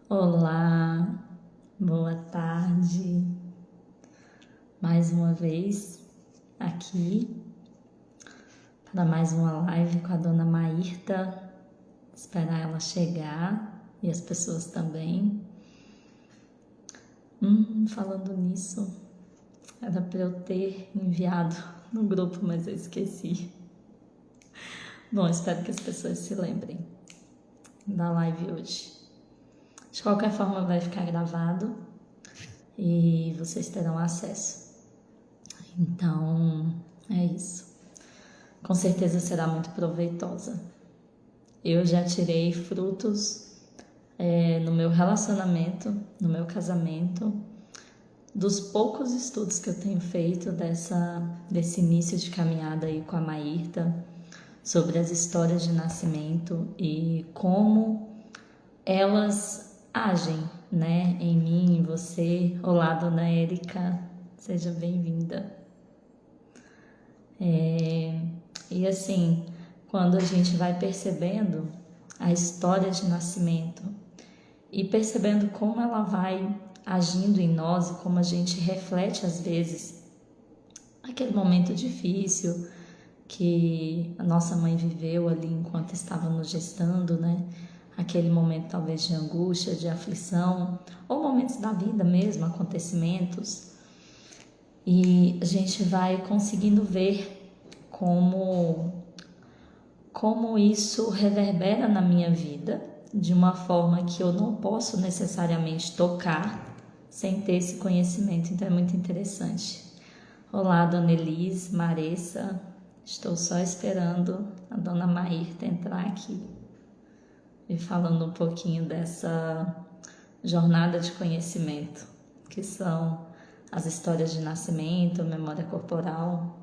Olá, boa tarde. Mais uma vez aqui para mais uma live com a dona Maírta. Esperar ela chegar e as pessoas também. Falando nisso, era para eu ter enviado no grupo, mas eu esqueci. Bom, espero que as pessoas se lembrem da live hoje. De qualquer forma, vai ficar gravado e vocês terão acesso. Então, é isso. Com certeza será muito proveitosa. Eu já tirei frutos no meu relacionamento, no meu casamento, dos poucos estudos que eu tenho feito desse início de caminhada aí com a Maírta, sobre as histórias de nascimento e como elas agem, né, em mim, em você. Olá, dona Érica, seja bem-vinda. E assim, quando a gente vai percebendo a história de nascimento e percebendo como ela vai agindo em nós e como a gente reflete às vezes aquele momento difícil que a nossa mãe viveu ali enquanto estava nos gestando, né? Aquele momento talvez de angústia, de aflição, ou momentos da vida mesmo, acontecimentos. E a gente vai conseguindo ver como isso reverbera na minha vida de uma forma que eu não posso necessariamente tocar sem ter esse conhecimento. Então é muito interessante. Olá, dona Elis, Maressa. Estou só esperando a dona Maírta entrar aqui e falando um pouquinho dessa jornada de conhecimento, que são as histórias de nascimento, memória corporal.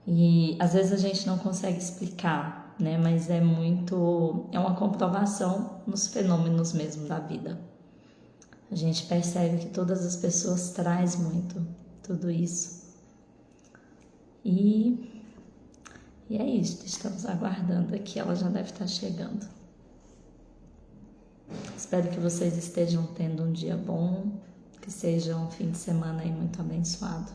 E às vezes a gente não consegue explicar, né? Mas é uma comprovação nos fenômenos mesmo da vida. A gente percebe que todas as pessoas trazem muito tudo isso. E é isso, estamos aguardando aqui, ela já deve estar chegando. Espero que vocês estejam tendo um dia bom, que seja um fim de semana aí muito abençoado.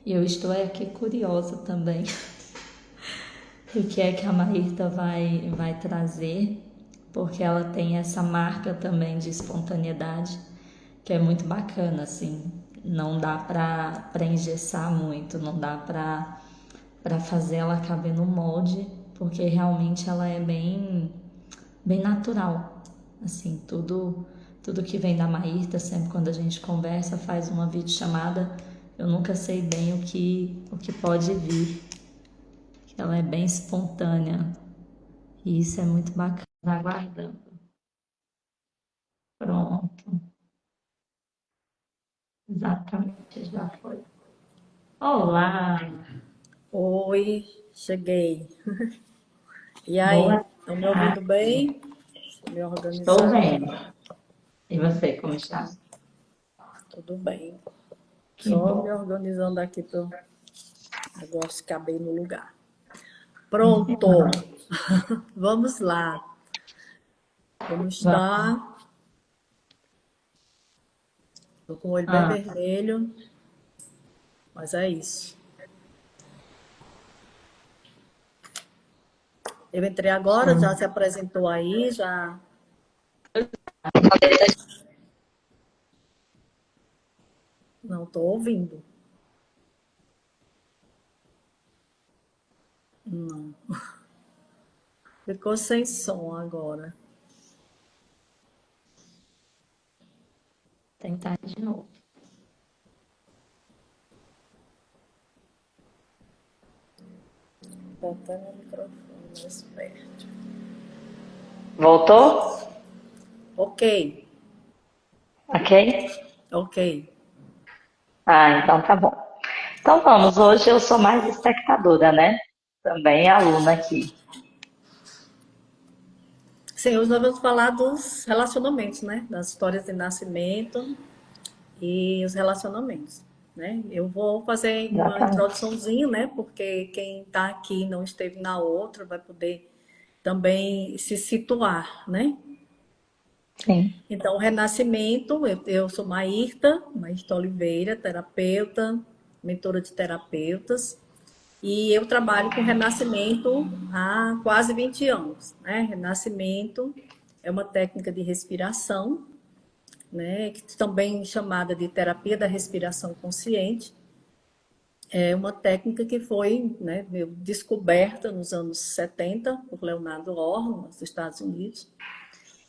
E eu estou aqui curiosa também o que é que a Maírta vai trazer, porque ela tem essa marca também de espontaneidade, que é muito bacana, assim. Não dá pra engessar muito, não dá pra fazer ela caber no molde, porque realmente ela é bem natural. Assim, tudo que vem da Maírta, sempre quando a gente conversa, faz uma videochamada, eu nunca sei bem o que pode vir. Ela é bem espontânea e isso é muito bacana. Aguardando. Pronto, exatamente, já foi. Olá, Oi, cheguei. E aí, boa estão me ouvindo tarde. bem? Deixa eu me Estou organizar. vendo. E você, como está? Tudo bem. Que Só me bom. organizando aqui para o negócio caber no lugar. Pronto, vamos lá. Como Vamos. está? Estou com o olho bem Ah, vermelho, mas é isso. Eu entrei agora, já se apresentou aí, já. Não estou ouvindo. Não. Ficou sem som agora. tentar de novo. Botando o microfone mais perto. Voltou? Ok, Ok? ok. Ah, então tá bom. Então vamos, hoje eu sou mais espectadora, né? Também aluna aqui. Sim, hoje nós vamos falar dos relacionamentos, né? Das histórias de nascimento e os relacionamentos. né? Eu vou fazer uma Exatamente. introduçãozinha, né? Porque quem está aqui e não esteve na outra vai poder também se situar, né? Sim. Então, o Renascimento, eu sou Maírta Oliveira, terapeuta, mentora de terapeutas, e eu trabalho com Renascimento há quase 20 anos, né? Renascimento é uma técnica de respiração, né? Também chamada de terapia da respiração consciente. É uma técnica que foi, né, descoberta nos anos 70 por Leonardo Orr, nos Estados Unidos,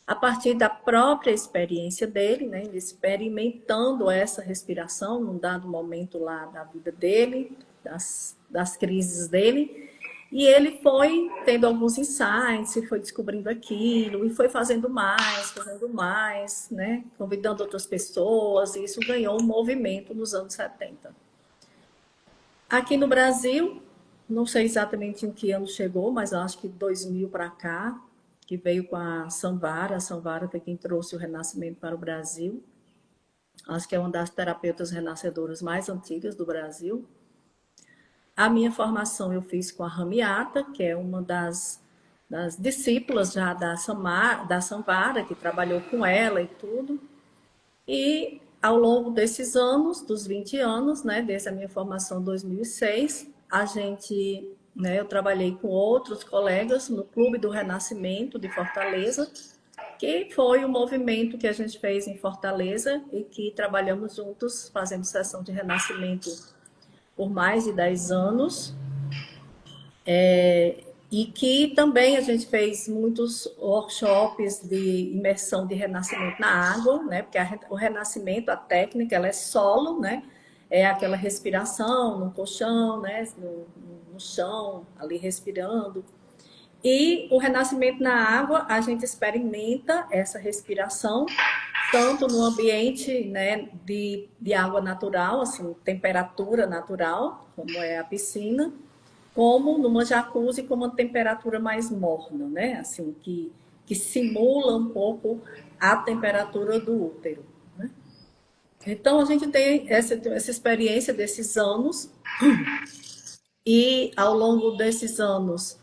a partir da própria experiência dele, né, ele experimentando essa respiração num dado momento lá da vida dele, das crises dele, e ele foi tendo alguns insights, e foi descobrindo aquilo, e foi fazendo mais, né, convidando outras pessoas, e isso ganhou um movimento nos anos 70. Aqui no Brasil, não sei exatamente em que ano chegou, mas acho que 2000 para cá, que veio com a Samvara foi quem trouxe o Renascimento para o Brasil. Acho que é uma das terapeutas renascedoras mais antigas do Brasil. A minha formação eu fiz com a Ramiata, que é uma das discípulas já da Samvara, que trabalhou com ela e tudo. E ao longo desses anos, dos 20 anos, né, desde a minha formação em 2006, eu trabalhei com outros colegas no Clube do Renascimento de Fortaleza, que foi o movimento que a gente fez em Fortaleza e que trabalhamos juntos, fazendo sessão de renascimento por mais de 10 anos. E que também a gente fez muitos workshops de imersão de renascimento na água, né? Porque o renascimento, a técnica, ela é solo, né? É aquela respiração no colchão, né? No chão, ali respirando. E o renascimento na água, a gente experimenta essa respiração tanto no ambiente, né, de água natural, assim, temperatura natural, como é a piscina, como numa jacuzzi com uma temperatura mais morna, né? Assim, que simula um pouco a temperatura do útero. Né? Então, a gente tem essa experiência desses anos, e ao longo desses anos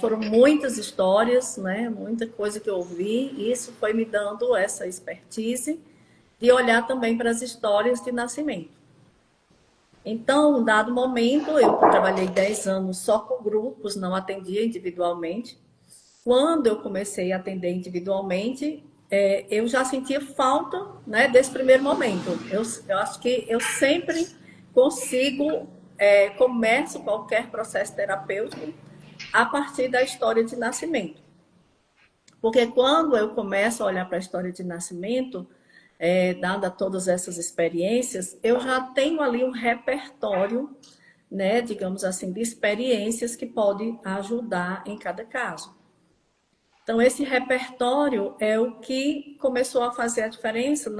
foram muitas histórias, né? Muita coisa que eu ouvi, e isso foi me dando essa expertise de olhar também para as histórias de nascimento. Então, em dado momento, eu trabalhei 10 anos só com grupos, não atendia individualmente. Quando eu comecei a atender individualmente, eu já sentia falta, né, desse primeiro momento. Eu acho que eu sempre consigo, começo qualquer processo terapêutico a partir da história de nascimento. Porque quando eu começo a olhar para a história de nascimento, dada todas essas experiências, eu já tenho ali um repertório, né, digamos assim, de experiências que pode ajudar em cada caso. Então, esse repertório é o que começou a fazer a diferença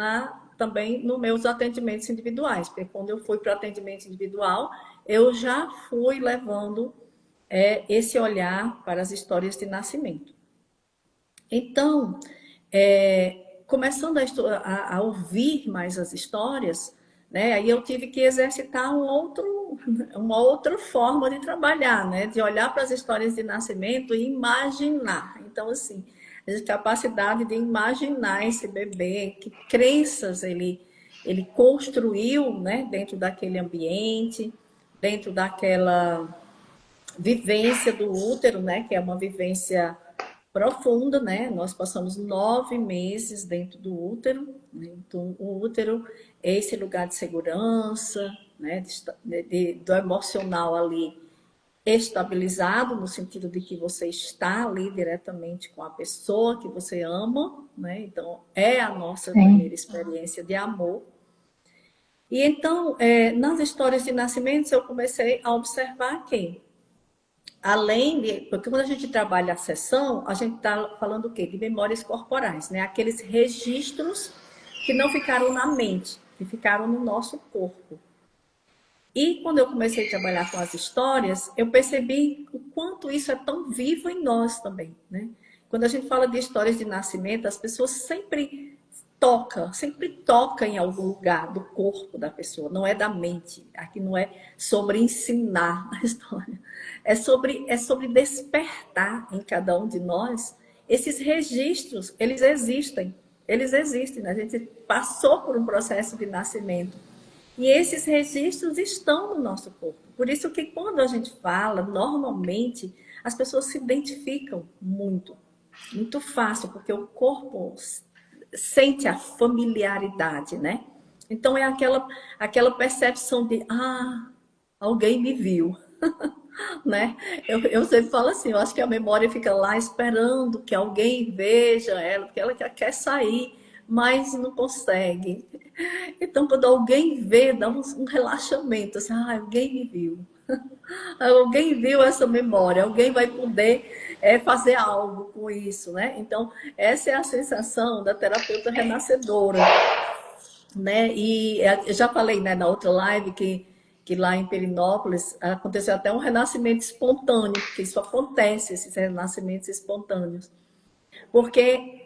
também nos meus atendimentos individuais, porque quando eu fui para o atendimento individual, eu já fui levando esse olhar para as histórias de nascimento. Então, começando a ouvir mais as histórias, né, aí eu tive que exercitar uma outra forma de trabalhar, né, de olhar para as histórias de nascimento e imaginar. Então, assim, a capacidade de imaginar esse bebê, que crenças ele construiu, né, dentro daquele ambiente, dentro daquela vivência do útero, né, que é uma vivência profunda, né? Nós passamos 9 meses dentro do útero, né? Então o útero é esse lugar de segurança, né? Do emocional ali estabilizado, no sentido de que você está ali diretamente com a pessoa que você ama, né? Então é a nossa primeira Sim. experiência de amor. E então, nas histórias de nascimentos, eu comecei a observar que porque quando a gente trabalha a sessão, a gente está falando o quê? De memórias corporais, né? Aqueles registros que não ficaram na mente, que ficaram no nosso corpo. E quando eu comecei a trabalhar com as histórias, eu percebi o quanto isso é tão vivo em nós também, né? Quando a gente fala de histórias de nascimento, as pessoas sempre toca, sempre toca em algum lugar do corpo da pessoa, não é da mente. Aqui não é sobre ensinar a história, é sobre despertar em cada um de nós esses registros, eles existem, né? A gente passou por um processo de nascimento e esses registros estão no nosso corpo. Por isso que quando a gente fala, normalmente as pessoas se identificam muito fácil, porque o corpo sente a familiaridade, né? Então é aquela percepção de, alguém me viu, né? Eu sempre falo assim, eu acho que a memória fica lá esperando que alguém veja ela, porque ela quer sair, mas não consegue. Então, quando alguém vê, dá um relaxamento, assim, alguém me viu. Alguém viu essa memória, alguém vai poder fazer algo com isso, né? Então, essa é a sensação da terapeuta renascedora, né? E eu já falei, né, na outra live que lá em Perinópolis aconteceu até um renascimento espontâneo, porque isso acontece, esses renascimentos espontâneos. Porque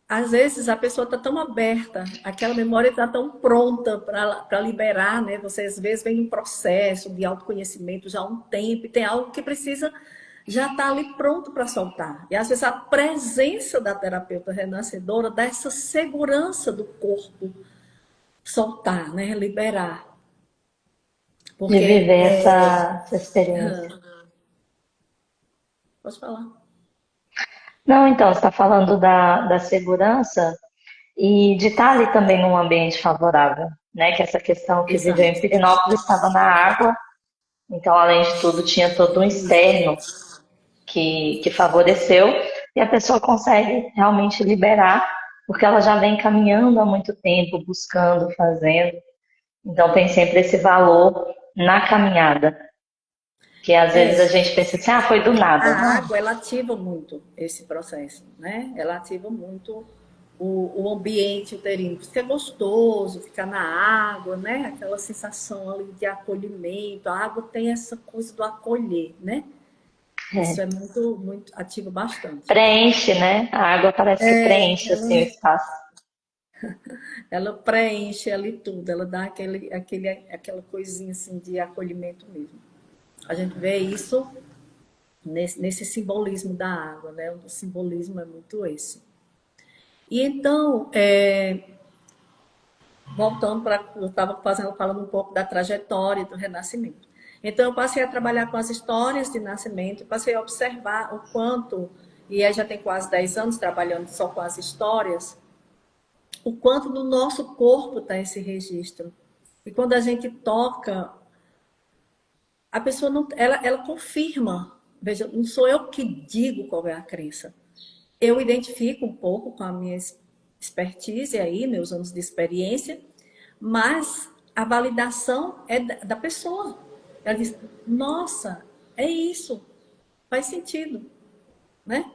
às vezes a pessoa está tão aberta, aquela memória está tão pronta para liberar, né? Você às vezes vem um processo de autoconhecimento já há um tempo e tem algo que precisa já estar ali pronto para soltar. E às vezes a presença da terapeuta renascedora dá essa segurança do corpo soltar, né? Liberar. De Porque viver essa experiência. pode falar. Não, então, você está falando da segurança e de estar ali também num ambiente favorável, né? Que essa questão que viveu em Exato. Pirinópolis estava na água, então, além de tudo, tinha todo um externo que favoreceu e a pessoa consegue realmente liberar, porque ela já vem caminhando há muito tempo, buscando, fazendo. Então, tem sempre esse valor na caminhada, que às vezes a É, gente pensa assim, foi do a nada. Não, água, ela ativa muito esse processo, né? Ela ativa muito o ambiente uterino. Fica gostoso ficar na água, né? Aquela sensação ali de acolhimento. A água tem essa coisa do acolher, né? Isso é muito, ativa bastante. preenche, né? A água parece que preenche assim o espaço. Ela preenche ali tudo, ela dá aquela coisinha assim de acolhimento mesmo. A gente vê isso nesse simbolismo da água, né? O simbolismo é muito esse. E então, voltando para. Eu estava falando um pouco da trajetória do Renascimento. Então, eu passei a trabalhar com as histórias de nascimento, passei a observar o quanto, e aí já tem quase 10 anos trabalhando só com as histórias, o quanto no nosso corpo está esse registro. E quando a gente toca, a pessoa não, ela confirma. Veja, não sou eu que digo qual é a crença. Eu identifico um pouco com a minha expertise aí, meus anos de experiência, mas a validação é da pessoa. Ela diz, nossa, é isso, faz sentido, né?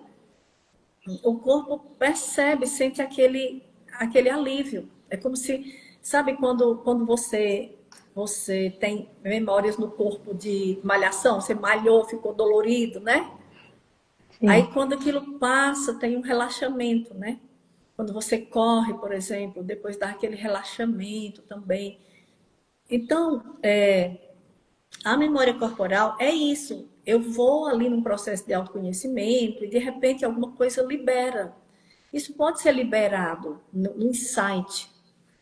O corpo percebe, sente aquele alívio. É como se, sabe, quando você tem memórias no corpo de malhação, você malhou, ficou dolorido, né? Aí Sim. quando aquilo passa, tem um relaxamento, né? Quando você corre, por exemplo, depois dá aquele relaxamento também. Então, a memória corporal é isso. Eu vou ali num processo de autoconhecimento e de repente alguma coisa libera. Isso pode ser liberado no insight,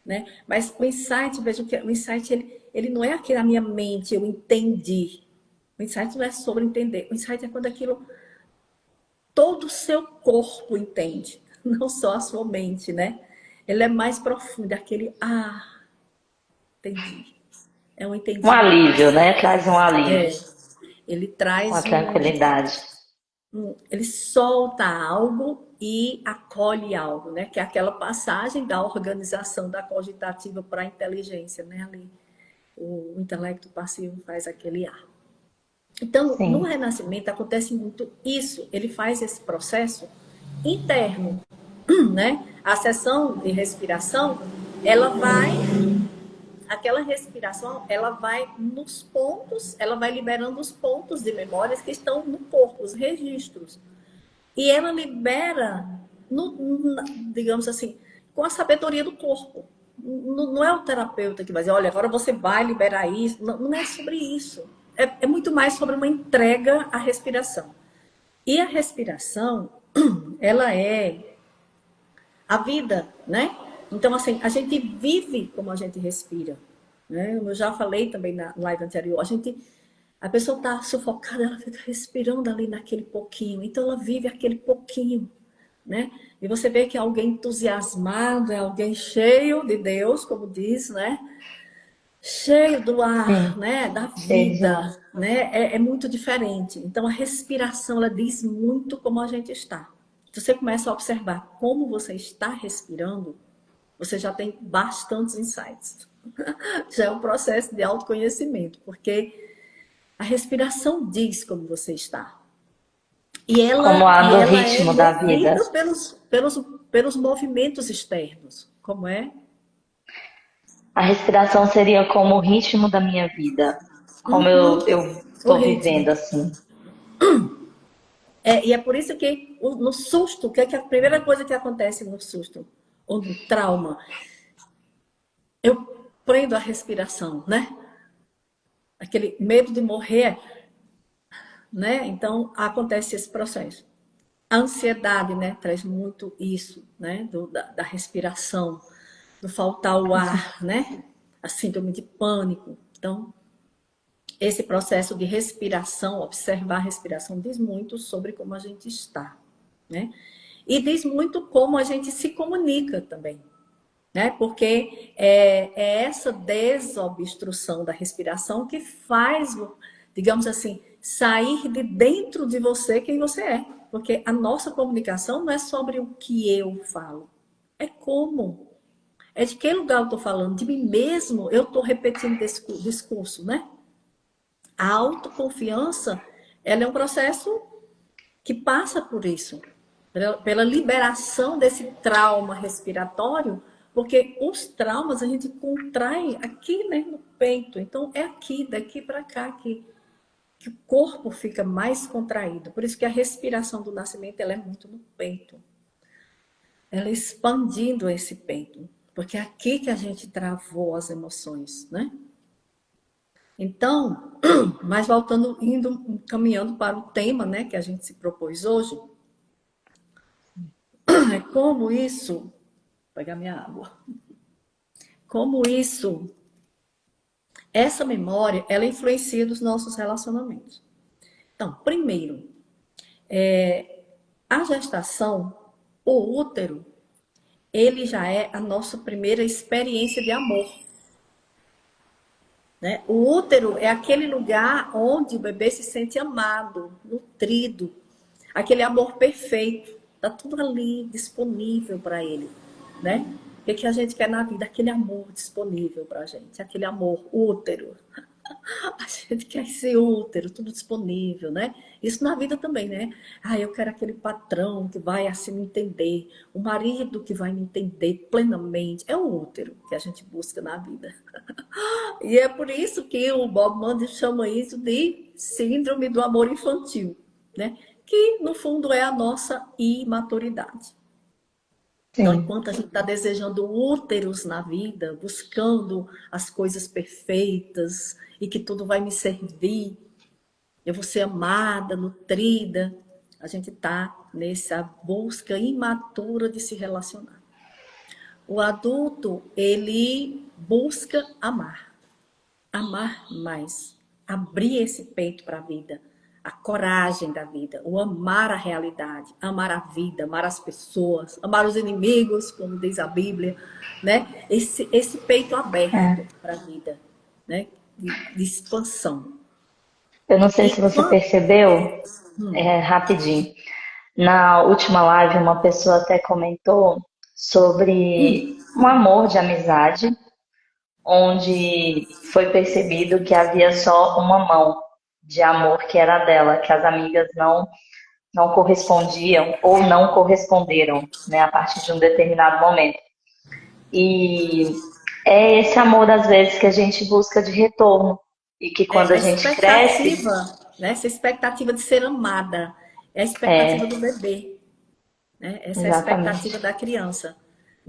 né? Mas o insight, veja que o insight ele não é aqui na minha mente, eu entendi. O insight não é sobre entender. O insight é quando aquilo todo o seu corpo entende, não só a sua mente, né? Ele é mais profundo, aquele entendi. É um Um entendimento. alívio, né? Traz um É, alívio, ele uma traz tranquilidade. ele solta algo e acolhe algo, né? Que é aquela passagem da organização da cogitativa para a inteligência, né? Ali o intelecto passivo faz aquele ar. Então, no Sim. Renascimento acontece muito isso. Ele faz esse processo interno, né? A sessão de respiração, ela vai, aquela respiração, ela vai nos pontos, ela vai liberando os pontos de memórias que estão no corpo, os registros. E ela libera, digamos assim, com a sabedoria do corpo. Não é o terapeuta que vai dizer, olha, agora você vai liberar isso. Não é sobre isso. É muito mais sobre uma entrega à respiração. E a respiração, ela é a vida, né? Então, assim, a gente vive como a gente respira, né? Eu já falei também na live anterior, a pessoa está sufocada, ela fica respirando ali naquele pouquinho, então ela vive aquele pouquinho, né? E você vê que é alguém entusiasmado, é alguém cheio de Deus, como diz, né? Cheio do ar, Sim, né? Da cheio de vida, Deus. né? É muito diferente. Então, a respiração, ela diz muito como a gente está. Se você começa a observar como você está respirando, você já tem bastantes insights. Já é um processo de autoconhecimento, porque a respiração diz como você está. E Como ela, há e do ela é ritmo da vida. movida pelos movimentos externos. Como é? A respiração seria como o ritmo da minha vida. Como eu O estou ritmo. vivendo assim. E é por isso que no susto, o que é a primeira coisa que acontece no susto? Ou no trauma? Eu prendo a respiração, né? Aquele medo de morrer, né? Então, acontece esse processo. A ansiedade, né? Traz muito isso, né? Da respiração, do faltar o ar, né? A síndrome de pânico. Então, esse processo de respiração, observar a respiração, diz muito sobre como a gente está, né? E diz muito como a gente se comunica também, né? Porque é essa desobstrução da respiração que faz, digamos assim, sair de dentro de você quem você é. Porque a nossa comunicação não é sobre o que eu falo, é como. É de que lugar eu estou falando? De mim mesmo, eu estou repetindo esse discurso, né? A autoconfiança, ela é um processo que passa por isso, pela liberação desse trauma respiratório, porque os traumas a gente contrai aqui, né, no peito. Então é aqui, daqui para cá que o corpo fica mais contraído. Por isso que a respiração do nascimento ela é muito no peito. Ela expandindo esse peito, porque é aqui que a gente travou as emoções, né? Então, mas voltando, caminhando para o tema, né, que a gente se propôs hoje, é como isso, vou pegar minha água, como isso, essa memória, ela influencia nos nossos relacionamentos. Então, primeiro, a gestação, o útero, ele já é a nossa primeira experiência de amor. Né? O útero é aquele lugar onde o bebê se sente amado, nutrido, aquele amor perfeito. Está tudo ali disponível para ele, né? O que a gente quer na vida? Aquele amor disponível para a gente, aquele amor útero. A gente quer esse útero, tudo disponível, né? Isso na vida também, né? Ah, eu quero aquele patrão que vai assim me entender, o marido que vai me entender plenamente. É o útero que a gente busca na vida. E é por isso que o Bob Mann chama isso de síndrome do amor infantil, né? Que no fundo é a nossa imaturidade. Então, Sim. enquanto a gente está desejando úteros na vida, buscando as coisas perfeitas e que tudo vai me servir, eu vou ser amada, nutrida, a gente está nessa busca imatura de se relacionar. O adulto, ele busca amar mais, abrir esse peito para a vida, a coragem da vida, o amar a realidade, amar a vida, amar as pessoas, amar os inimigos, como diz a Bíblia, né? Esse peito aberto É. para a vida, né? De expansão. Eu não sei E se você quando... percebeu, rapidinho. Na última live, uma pessoa até comentou sobre um amor de amizade, onde foi percebido que havia só uma mão de amor que era dela, que as amigas não correspondiam ou não corresponderam, né, a partir de um determinado momento. E é esse amor, às vezes, que a gente busca de retorno. E que quando a A gente cresce, expectativa, né? Essa expectativa de ser amada, é a expectativa do é, bebê, né? Essa é a expectativa exatamente. da criança.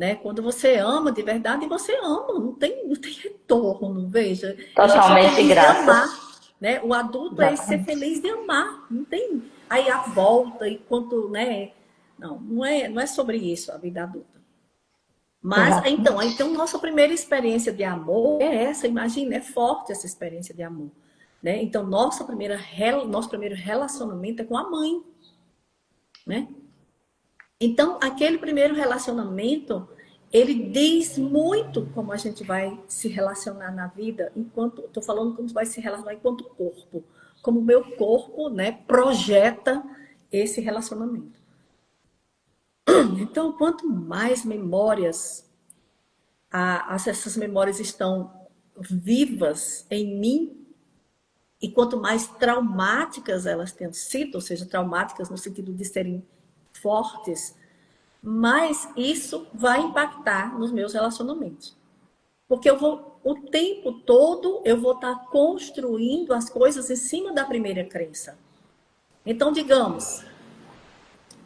né? Quando você ama de verdade, você ama, não tem retorno, veja. A gente só Totalmente feliz de grata. amar, né? O adulto é ser Exatamente. feliz de amar, não tem aí a volta e quanto, né? Não é sobre isso a vida adulta. Mas Exatamente. então nossa primeira experiência de amor é essa, imagina, é forte essa experiência de amor, né? Então nosso primeiro relacionamento é com a mãe, né? Então, aquele primeiro relacionamento, ele diz muito como a gente vai se relacionar na vida, enquanto, estou falando como vai se relacionar enquanto corpo, como o meu corpo, né, projeta esse relacionamento. Então, quanto mais memórias, essas memórias estão vivas em mim, e quanto mais traumáticas elas tenham sido, ou seja, traumáticas no sentido de serem fortes, mas isso vai impactar nos meus relacionamentos. Porque o tempo todo, eu vou estar construindo as coisas em cima da primeira crença. Então, digamos,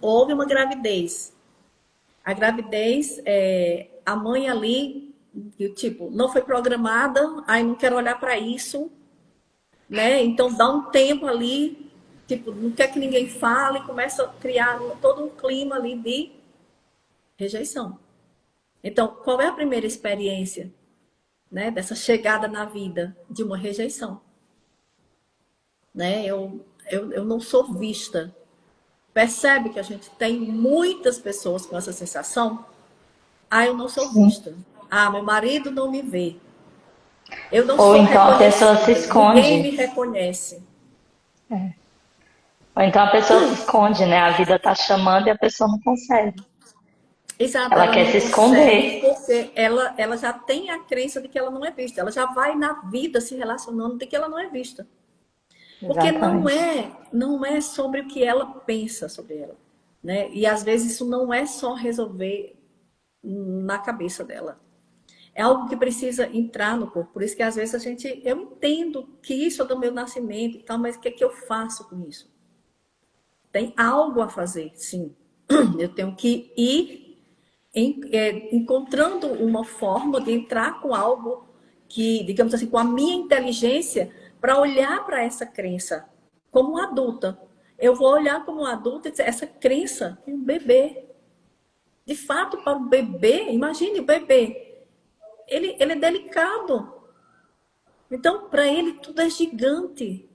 houve uma gravidez. A gravidez, a mãe ali, tipo, não foi programada, aí não quero olhar para isso, né? Então, dá um tempo ali, tipo, não quer que ninguém fale, começa a criar todo um clima ali de rejeição. Então, qual é a primeira experiência, né, dessa chegada na vida de uma rejeição? Né? Eu não sou vista. Percebe que a gente tem muitas pessoas com essa sensação? Ah, eu não sou Sim. vista. Ah, meu marido não me vê. Eu não Ou sou então a pessoa se reconhecida. Ninguém esconde. me reconhece. É. Ou então a pessoa se esconde, né? A vida tá chamando e a pessoa não consegue. Exato, Ela ela quer não se consegue esconder. porque ela já tem a crença de que ela não é vista. Ela já vai na vida se relacionando de que ela não é vista. Porque Exatamente. não é sobre o que ela pensa sobre ela, né? E às vezes isso não é só resolver na cabeça dela. É algo que precisa entrar no corpo. Por isso que às vezes eu entendo que isso é do meu nascimento e tal, mas o que é que eu faço com isso? Tem algo a fazer, sim. Eu tenho que ir encontrando uma forma de entrar com algo que, digamos assim, com a minha inteligência para olhar para essa crença como adulta. Eu vou olhar como adulta e dizer, essa crença é um bebê. De fato, para o bebê, imagine o bebê, ele é delicado. Então, para ele, tudo é gigante.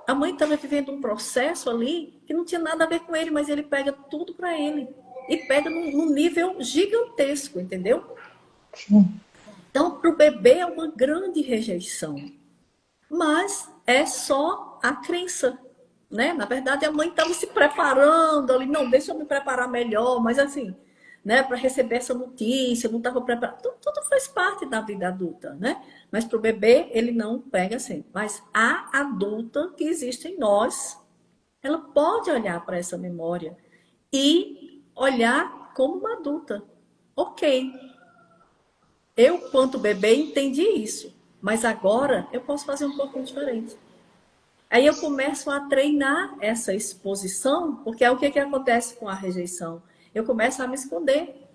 A mãe estava vivendo um processo ali que não tinha nada a ver com ele, mas ele pega tudo para ele. E pega num nível gigantesco, entendeu? Sim. Então, para o bebê é uma grande rejeição. Mas é só a crença, né? Na verdade, a mãe estava se preparando ali, não, deixa eu me preparar melhor, mas assim, né, para receber essa notícia, não estava preparado. Tudo faz parte da vida adulta, né? Mas para o bebê, ele não pega assim. Mas a adulta que existe em nós, ela pode olhar para essa memória e olhar como uma adulta. Ok, eu, quanto bebê, entendi isso. Mas agora eu posso fazer um pouquinho diferente. Aí eu começo a treinar essa exposição, porque é o que acontece com a rejeição. Eu começo a me esconder,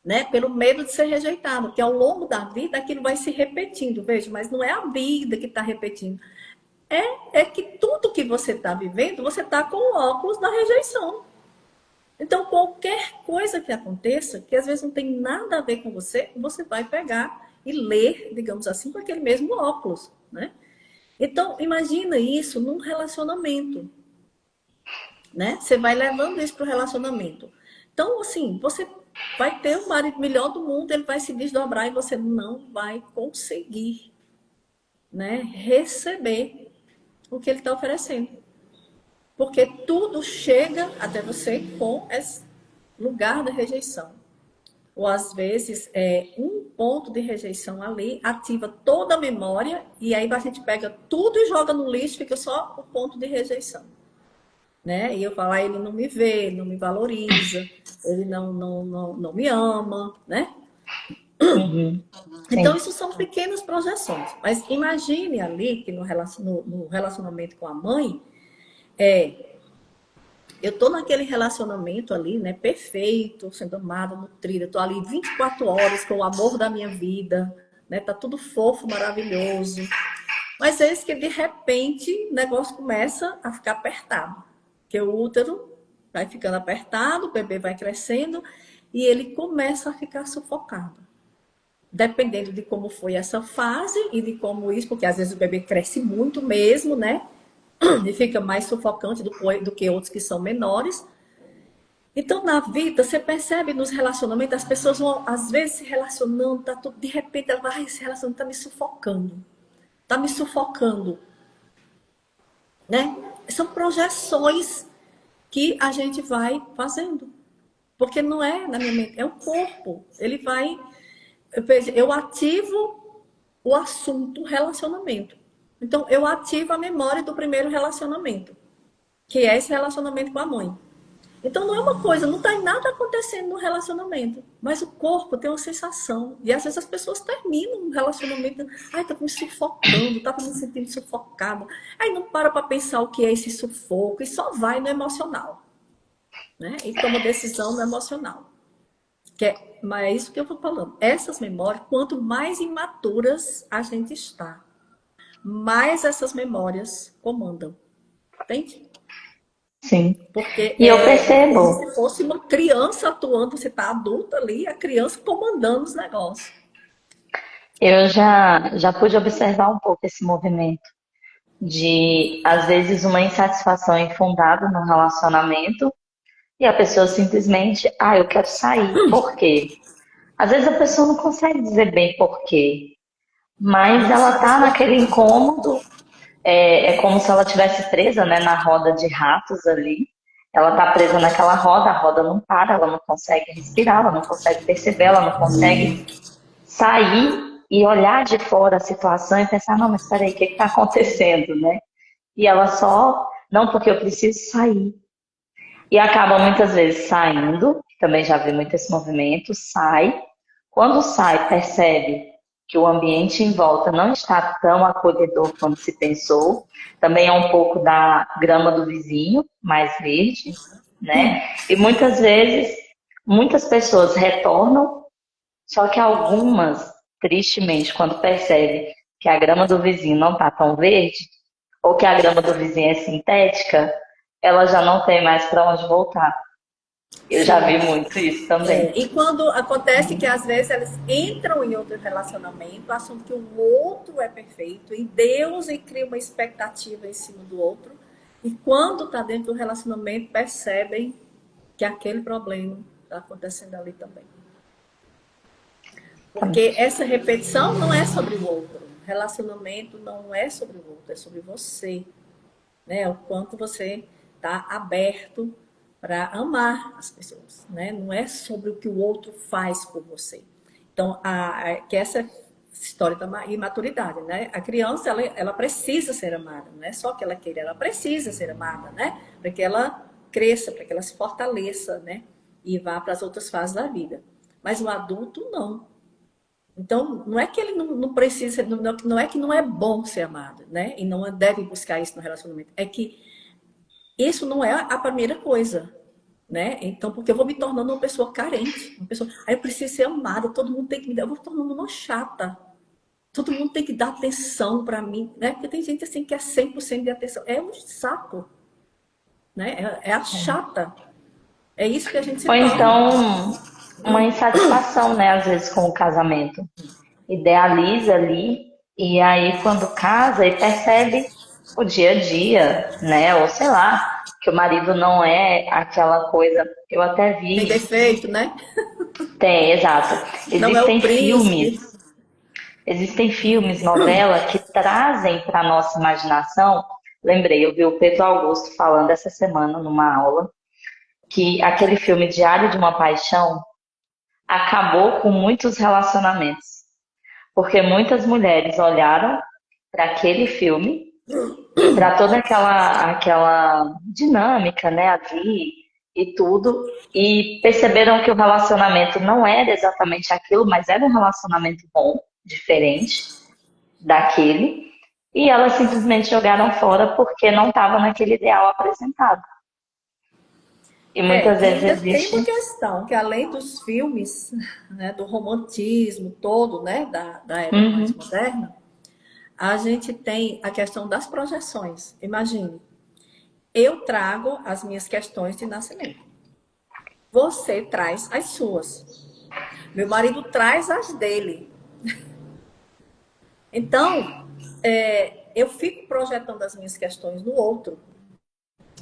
né? Pelo medo de ser rejeitado, porque ao longo da vida aquilo vai se repetindo, veja, mas não é a vida que está repetindo. É que tudo que você está vivendo, você está com o óculos da rejeição. Então, qualquer coisa que aconteça, que às vezes não tem nada a ver com você, você vai pegar e ler, digamos assim, com aquele mesmo óculos, né? Então, imagina isso num relacionamento, né? Você vai levando isso para o relacionamento. Então, assim, você vai ter o marido melhor do mundo, ele vai se desdobrar e você não vai conseguir, né, receber o que ele está oferecendo. Porque tudo chega até você com esse lugar da rejeição. Ou às vezes um ponto de rejeição ali ativa toda a memória e aí a gente pega tudo e joga no lixo, fica só o ponto de rejeição, né? E eu falo, ele não me vê, ele não me valoriza, ele não me ama, né? Uhum. Então Sim. isso são pequenas projeções, mas imagine ali que no relacionamento com a mãe, Eu tô naquele relacionamento ali, né, perfeito, sendo amada, nutrida, tô ali 24 horas com o amor da minha vida, né, tá tudo fofo, maravilhoso. Mas é isso que de repente o negócio começa a ficar apertado. Porque o útero vai ficando apertado, o bebê vai crescendo e ele começa a ficar sufocado. Dependendo de como foi essa fase e de como isso, porque às vezes o bebê cresce muito mesmo, né? E fica mais sufocante do que outros que são menores. Então, na vida, você percebe nos relacionamentos, as pessoas vão, às vezes, se relacionando, tá tudo, de repente, ela vai se relacionando, tá me sufocando. Tá me sufocando, né? São projeções que a gente vai fazendo. Porque não é na minha mente, é o corpo. Ele vai. Eu ativo o assunto relacionamento. Então, eu ativo a memória do primeiro relacionamento, que é esse relacionamento com a mãe. Então não é uma coisa, não está nada acontecendo no relacionamento, mas o corpo tem uma sensação. E às vezes as pessoas terminam um relacionamento, ai, tá me sufocando, tava me sentindo sufocada. Aí não para pensar o que é esse sufoco e só vai no emocional, né? E toma decisão no emocional. Mas é isso que eu estou falando. Essas memórias, quanto mais imaturas a gente está, mais essas memórias comandam. Entende? Sim. Porque E eu é como percebo, se fosse uma criança atuando, você está adulta ali, a criança comandando os negócios. eu já pude observar um pouco esse movimento de, às vezes, uma insatisfação infundada no relacionamento e a pessoa simplesmente, eu quero sair. Por quê? Às vezes a pessoa não consegue dizer bem por quê, mas Não ela sabe tá naquele explicar. incômodo, é como se ela estivesse presa, né, na roda de ratos ali. Ela tá presa naquela roda, a roda não para, ela não consegue respirar, ela não consegue perceber, ela não consegue sair e olhar de fora a situação e pensar, não, mas peraí, o que está acontecendo, né? E ela só, não, porque eu preciso sair. E acaba muitas vezes saindo, também já vi muito esse movimento, sai. Quando sai, percebe que o ambiente em volta não está tão acolhedor como se pensou. Também é um pouco da grama do vizinho, mais verde, né? E muitas vezes, muitas pessoas retornam, só que algumas, tristemente, quando percebe que a grama do vizinho não está tão verde, ou que a grama do vizinho é sintética, ela já não tem mais para onde voltar. Eu já vi Sim. muito isso também. E quando acontece que às vezes elas entram em outro relacionamento, acham que o outro é perfeito, e Deus e cria uma expectativa em cima do outro, e quando está dentro do relacionamento, percebem que aquele problema está acontecendo ali também. Porque essa repetição não é sobre o outro. Relacionamento não é sobre o outro, é sobre você. Né? O quanto você está aberto para amar as pessoas. Né? Não é sobre o que o outro faz por você. Então, que essa história da imaturidade, né? A criança, ela precisa ser amada. Não é só que ela queira, ela precisa ser amada, né? Para que ela cresça, para que ela se fortaleça, né? E vá para as outras fases da vida. Mas o adulto, não. Então, não é que ele não precisa, não é que não é bom ser amado, né? E não deve buscar isso no relacionamento. É que isso não é a primeira coisa, né? Então, porque eu vou me tornando uma pessoa carente, uma pessoa, aí eu preciso ser amada, todo mundo tem que me dar, eu vou me tornando uma chata. Todo mundo tem que dar atenção para mim, né? Porque tem gente assim que é 100% de atenção. É um saco, né? É a chata. É isso que a gente se Ou torna. então, uma insatisfação, né, às vezes, com o casamento. Idealiza ali, e aí quando casa e percebe o dia a dia, né, ou sei lá, que o marido não é aquela coisa. Eu até Tem vi, defeito, né? tem, exato. Não é o Existem filmes, príncipe. existem filmes, novela que trazem para a nossa imaginação. Lembrei, eu vi o Pedro Augusto falando essa semana numa aula que aquele filme Diário de uma Paixão acabou com muitos relacionamentos, porque muitas mulheres olharam para aquele filme e para toda aquela dinâmica, né, ali e tudo, e perceberam que o relacionamento não era exatamente aquilo, mas era um relacionamento bom, diferente daquele, e elas simplesmente jogaram fora porque não estava naquele ideal apresentado. E muitas E vezes ainda tem uma existe. questão, que além dos filmes, né, do romantismo todo, né, da era mais Uhum. moderna, a gente tem a questão das projeções. Imagine, eu trago as minhas questões de nascimento. Você traz as suas. Meu marido traz as dele. Então, eu fico projetando as minhas questões no outro.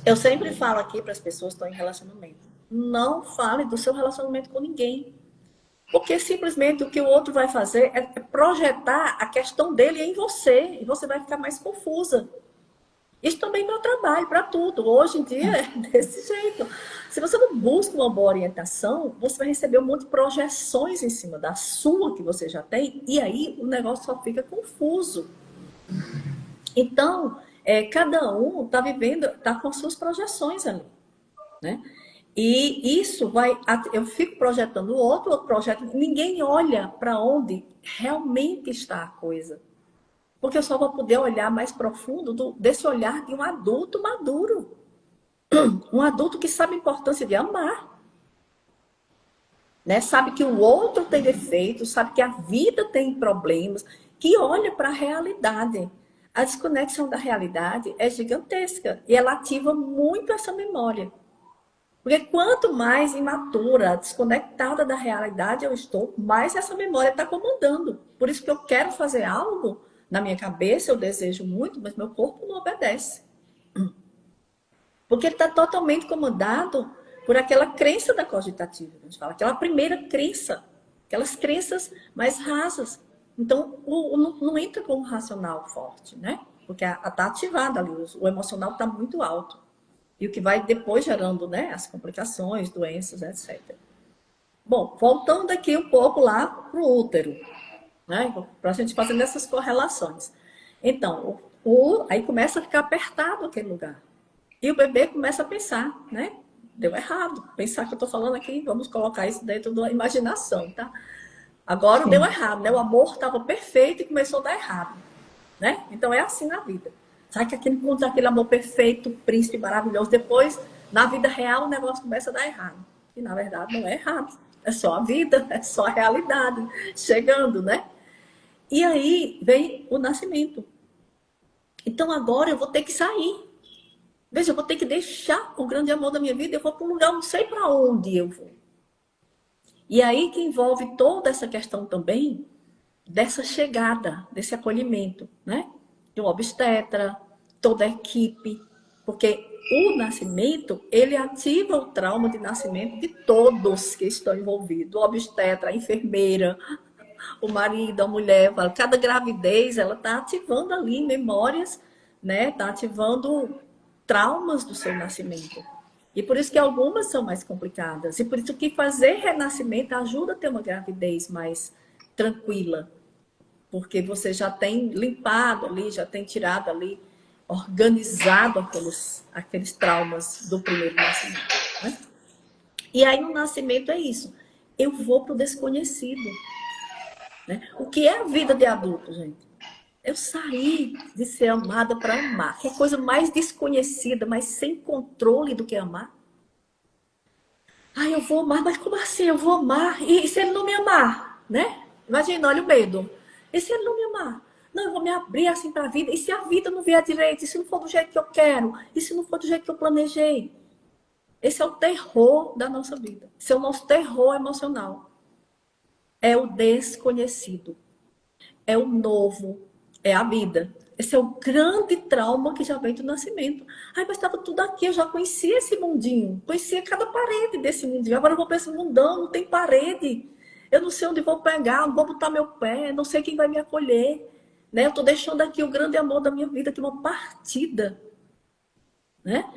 Eu sempre falo aqui para as pessoas que estão em relacionamento. Não fale do seu relacionamento com ninguém. Porque simplesmente o que o outro vai fazer é projetar a questão dele em você. E você vai ficar mais confusa. Isso também para o trabalho, para tudo. Hoje em dia é desse jeito. Se você não busca uma boa orientação, você vai receber um monte de projeções em cima da sua que você já tem, e aí o negócio só fica confuso. Então, cada um está vivendo, está com as suas projeções ali, né? E isso vai, eu fico projetando o outro projeta, ninguém olha para onde realmente está a coisa. Porque eu só vou poder olhar mais profundo desse olhar de um adulto maduro. Um adulto que sabe a importância de amar. Né? Sabe que o outro tem defeitos, sabe que a vida tem problemas, que olha para a realidade. A desconexão da realidade é gigantesca e ela ativa muito essa memória. Porque quanto mais imatura, desconectada da realidade eu estou, mais essa memória está comandando. Por isso que eu quero fazer algo, na minha cabeça eu desejo muito, mas meu corpo não obedece. Porque ele está totalmente comandado por aquela crença da cogitativa. A gente fala, aquela primeira crença, aquelas crenças mais rasas. Então, não entra com um racional forte, né? Porque está ativado ali, o emocional está muito alto. E o que vai depois gerando, né, as complicações, doenças, etc. Bom, voltando aqui um pouco lá para o útero, né, para a gente fazer essas correlações. Então, aí começa a ficar apertado aquele lugar. E o bebê começa a pensar, né? Deu errado. Pensar que eu estou falando aqui, vamos colocar isso dentro da imaginação, tá? Agora deu Sim. errado, né? O amor estava perfeito e começou a dar errado, né? Então é assim na vida. Sabe que aquele amor perfeito, príncipe maravilhoso, depois, na vida real, o negócio começa a dar errado. E na verdade não é errado. É só a vida, é só a realidade chegando, né? E aí vem o nascimento. Então agora eu vou ter que sair. Veja, eu vou ter que deixar o grande amor da minha vida, eu vou para um lugar, eu não sei para onde eu vou. E aí que envolve toda essa questão também dessa chegada, desse acolhimento, né? De um obstetra, toda a equipe, porque o nascimento, ele ativa o trauma de nascimento de todos que estão envolvidos, o obstetra, a enfermeira, o marido, a mulher, cada gravidez, ela está ativando ali memórias, né? Está ativando traumas do seu nascimento. E por isso que algumas são mais complicadas. E por isso que fazer renascimento ajuda a ter uma gravidez mais tranquila. Porque você já tem limpado ali, já tem tirado ali, organizado aqueles traumas do primeiro nascimento. Né? E aí no nascimento é isso. Eu vou para o desconhecido. Né? O que é a vida de adulto, gente? Eu saí de ser amada para amar. Que é coisa mais desconhecida, mais sem controle do que amar. Eu vou amar, mas como assim? Eu vou amar? E se ele não me amar? Né? Imagina, olha o medo. E se ele não me amar? Não, eu vou me abrir assim para a vida. E se a vida não vier direito? E se não for do jeito que eu quero? E se não for do jeito que eu planejei? Esse é o terror da nossa vida. Esse é o nosso terror emocional. É o desconhecido. É o novo, é a vida. Esse é o grande trauma que já vem do nascimento. Mas estava tudo aqui, eu já conhecia esse mundinho, conhecia cada parede desse mundinho. Agora eu vou para esse mundão, não tem parede. Eu não sei onde vou pegar, não vou botar meu pé, não sei quem vai me acolher. Né? Eu estou deixando aqui o grande amor da minha vida, que é uma partida. Né?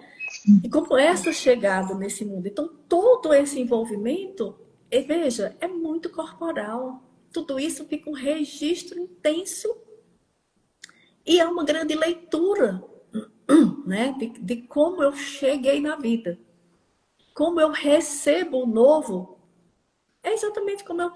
E como essa chegada nesse mundo? Então, todo esse envolvimento, veja, é muito corporal. Tudo isso fica um registro intenso e é uma grande leitura, né, de como eu cheguei na vida. Como eu recebo o novo, é exatamente como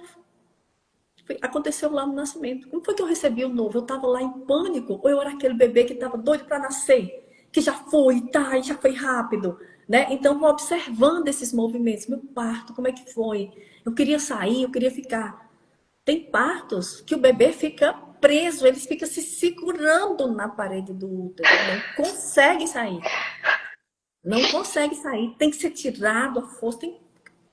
aconteceu lá no nascimento. Como foi que eu recebi o novo? Eu estava lá em pânico? Ou eu era aquele bebê que estava doido para nascer? Que já foi, tá, e já foi rápido? né? Então, vou observando esses movimentos. Meu parto, como é que foi? Eu queria sair, eu queria ficar. Tem partos que o bebê fica preso, eles ficam se segurando na parede do útero, não consegue sair. Não consegue sair, tem que ser tirado a força. Tem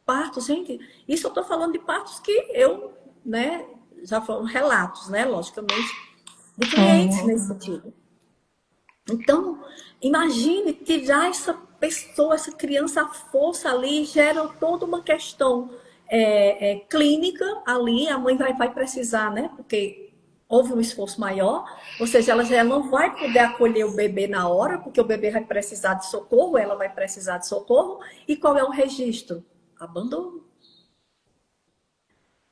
partos, gente. Isso eu estou falando de partos que eu, né, já foram relatos, né, logicamente, de clientes Uhum. nesse sentido. Então, imagine tirar essa pessoa, essa criança à força ali, gera toda uma questão clínica ali, a mãe vai precisar, né? Porque houve um esforço maior, ou seja, ela já não vai poder acolher o bebê na hora, porque o bebê vai precisar de socorro, ela vai precisar de socorro, e qual é o registro? Abandono.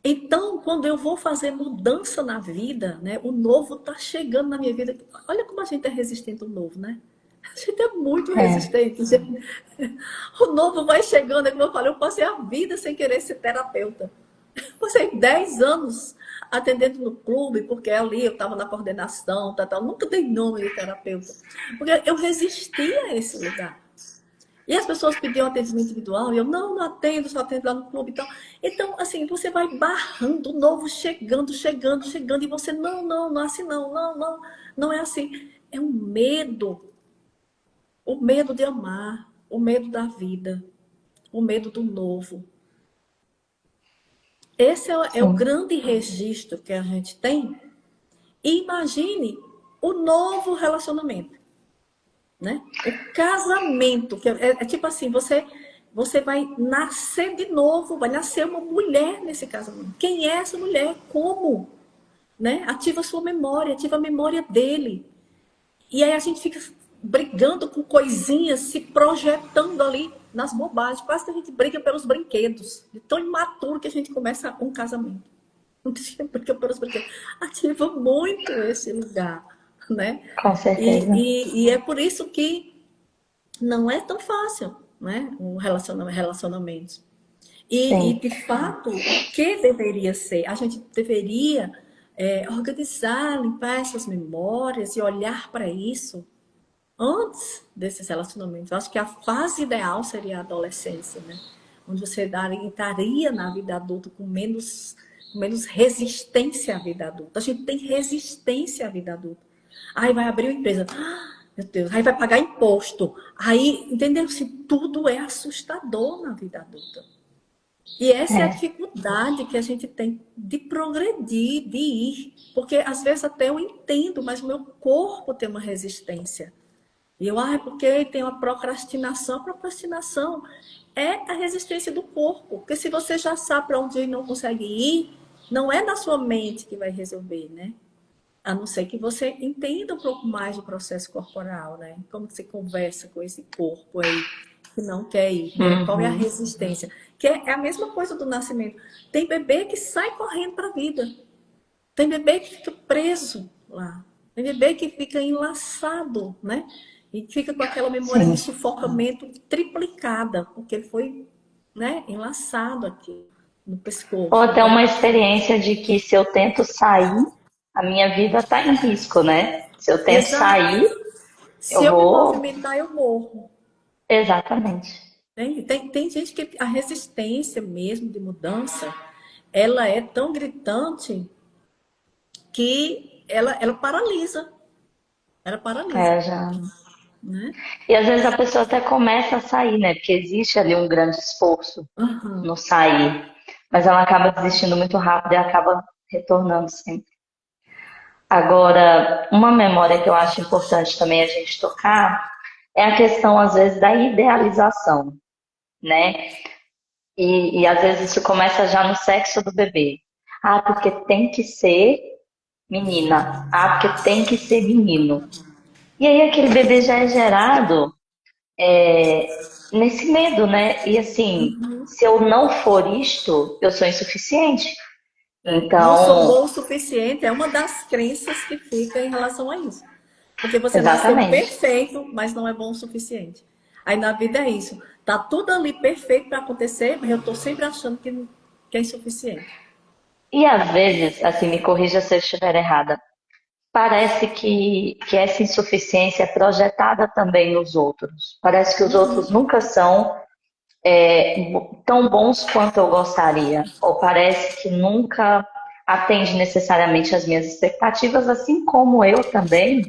Então, quando eu vou fazer mudança na vida, né, o novo está chegando na minha vida. Olha como a gente é resistente ao novo, né? A gente é muito É, resistente. O novo vai chegando, é como eu falei, eu passei a vida sem querer ser terapeuta. Passei 10 anos atendendo no clube, porque ali eu estava na coordenação, tal. Nunca dei nome de terapeuta. Porque eu resistia a esse lugar. E as pessoas pediam atendimento individual, e eu não atendo, só atendo lá no clube e tal. Então, assim, você vai barrando, o novo chegando, e você, não é assim, não é assim. É um medo, o medo de amar, o medo da vida, o medo do novo. Esse é o sim, grande registro que a gente tem. E imagine o novo relacionamento, né? O casamento, que é tipo assim, você vai nascer de novo, vai nascer uma mulher nesse casamento. Quem é essa mulher? Como? Né? Ativa a sua memória, ativa a memória dele. E aí a gente fica brigando com coisinhas, se projetando ali nas bobagens. Quase que a gente briga pelos brinquedos. De tão imaturo que a gente começa um casamento. Não briga pelos brinquedos. Ativa muito esse lugar, né? com certeza. E é por isso que não é tão fácil, né? O relacionamento. E, Sim, de fato, o que deveria ser? A gente deveria organizar, limpar essas memórias e olhar para isso antes desses relacionamentos. Eu acho que a fase ideal seria a adolescência, né? Onde você entraria na vida adulta com menos resistência à vida adulta. A gente tem resistência à vida adulta. Aí vai abrir uma empresa. Ah, meu Deus, aí vai pagar imposto. Aí, entendeu? Se tudo é assustador na vida adulta. E essa é a é, dificuldade que a gente tem de progredir, de ir. Porque às vezes até eu entendo, mas o meu corpo tem uma resistência. E eu, porque tem uma procrastinação. A procrastinação é a resistência do corpo. Porque se você já sabe para onde ele não consegue ir, não é na sua mente que vai resolver, né? A não ser que você entenda um pouco mais do processo corporal, né? Como que você conversa com esse corpo aí que não quer ir, qual é a uhum, resistência? Que é a mesma coisa do nascimento. Tem bebê que sai correndo para a vida. Tem bebê que fica preso lá. Tem bebê que fica enlaçado, né? E fica com aquela memória de sim. sufocamento triplicada, porque ele foi, né, enlaçado aqui no Ou pescoço. até Então, uma experiência de que se eu tento sair, a minha vida está em risco, né? Se eu tento exato. sair, Se eu eu me vou. movimentar, eu morro. Exatamente. Tem gente que a resistência mesmo de mudança, ela é tão gritante que ela paralisa. Ela paralisa, É, já. né? E às vezes a pessoa até começa a sair, né? Porque existe ali um grande esforço Aham. no sair, mas ela acaba desistindo muito rápido e acaba retornando sempre. Agora, uma memória que eu acho importante também a gente tocar é a questão, às vezes, da idealização, né? E às vezes isso começa já no sexo do bebê. Ah, porque tem que ser menina. Ah, porque tem que ser menino. E aí aquele bebê já é gerado nesse medo, né? E assim, se eu não for isto, eu sou insuficiente. Não sou Então, bom o suficiente, é uma das crenças que fica em relação a isso. Porque você nasceu exatamente. perfeito, mas não é bom o suficiente. Aí na vida é isso. Tá tudo ali perfeito para acontecer, mas eu tô sempre achando que é insuficiente. E às vezes, assim, me corrija se eu estiver errada, parece que essa insuficiência é projetada também nos outros. Parece que os outros nunca são tão bons quanto eu gostaria, ou parece que nunca atende necessariamente às minhas expectativas, assim como eu também,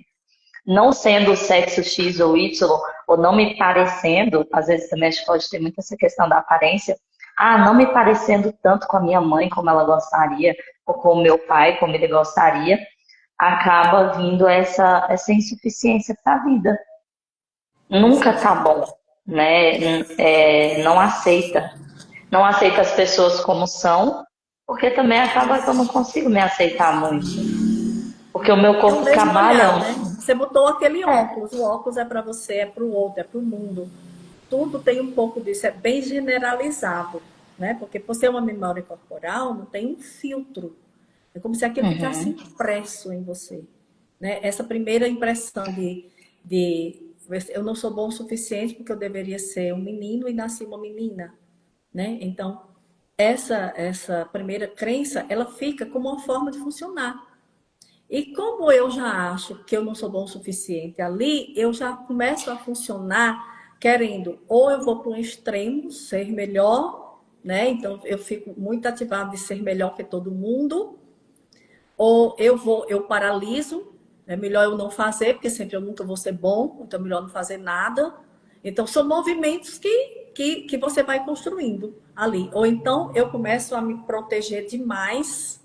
não sendo o sexo X ou Y, ou não me parecendo, às vezes também a gente pode ter muito essa questão da aparência, não me parecendo tanto com a minha mãe como ela gostaria, ou com o meu pai como ele gostaria, acaba vindo essa insuficiência para a vida. Nunca tá bom, né? Não aceita. Não aceita as pessoas como são, porque também acaba que eu não consigo me aceitar muito. Porque o meu É o corpo mesmo trabalha. olhar, né? Você botou aquele É. óculos, o óculos é para você, é para o outro, é para o mundo. Tudo tem um pouco disso, é bem generalizado, né? Porque por ser uma memória corporal, não tem um filtro. É como se aquilo ficasse Uhum. impresso em você, né? Essa primeira impressão de eu não sou bom o suficiente porque eu deveria ser um menino e nasci uma menina, né? Então, essa primeira crença, ela fica como uma forma de funcionar. E como eu já acho que eu não sou bom o suficiente ali, eu já começo a funcionar querendo, ou eu vou para um extremo, ser melhor, né? Então eu fico muito ativado de ser melhor que todo mundo, ou eu paraliso, é melhor eu não fazer, porque sempre eu nunca vou ser bom, então é melhor não fazer nada. Então são movimentos que você vai construindo ali. Ou então eu começo a me proteger demais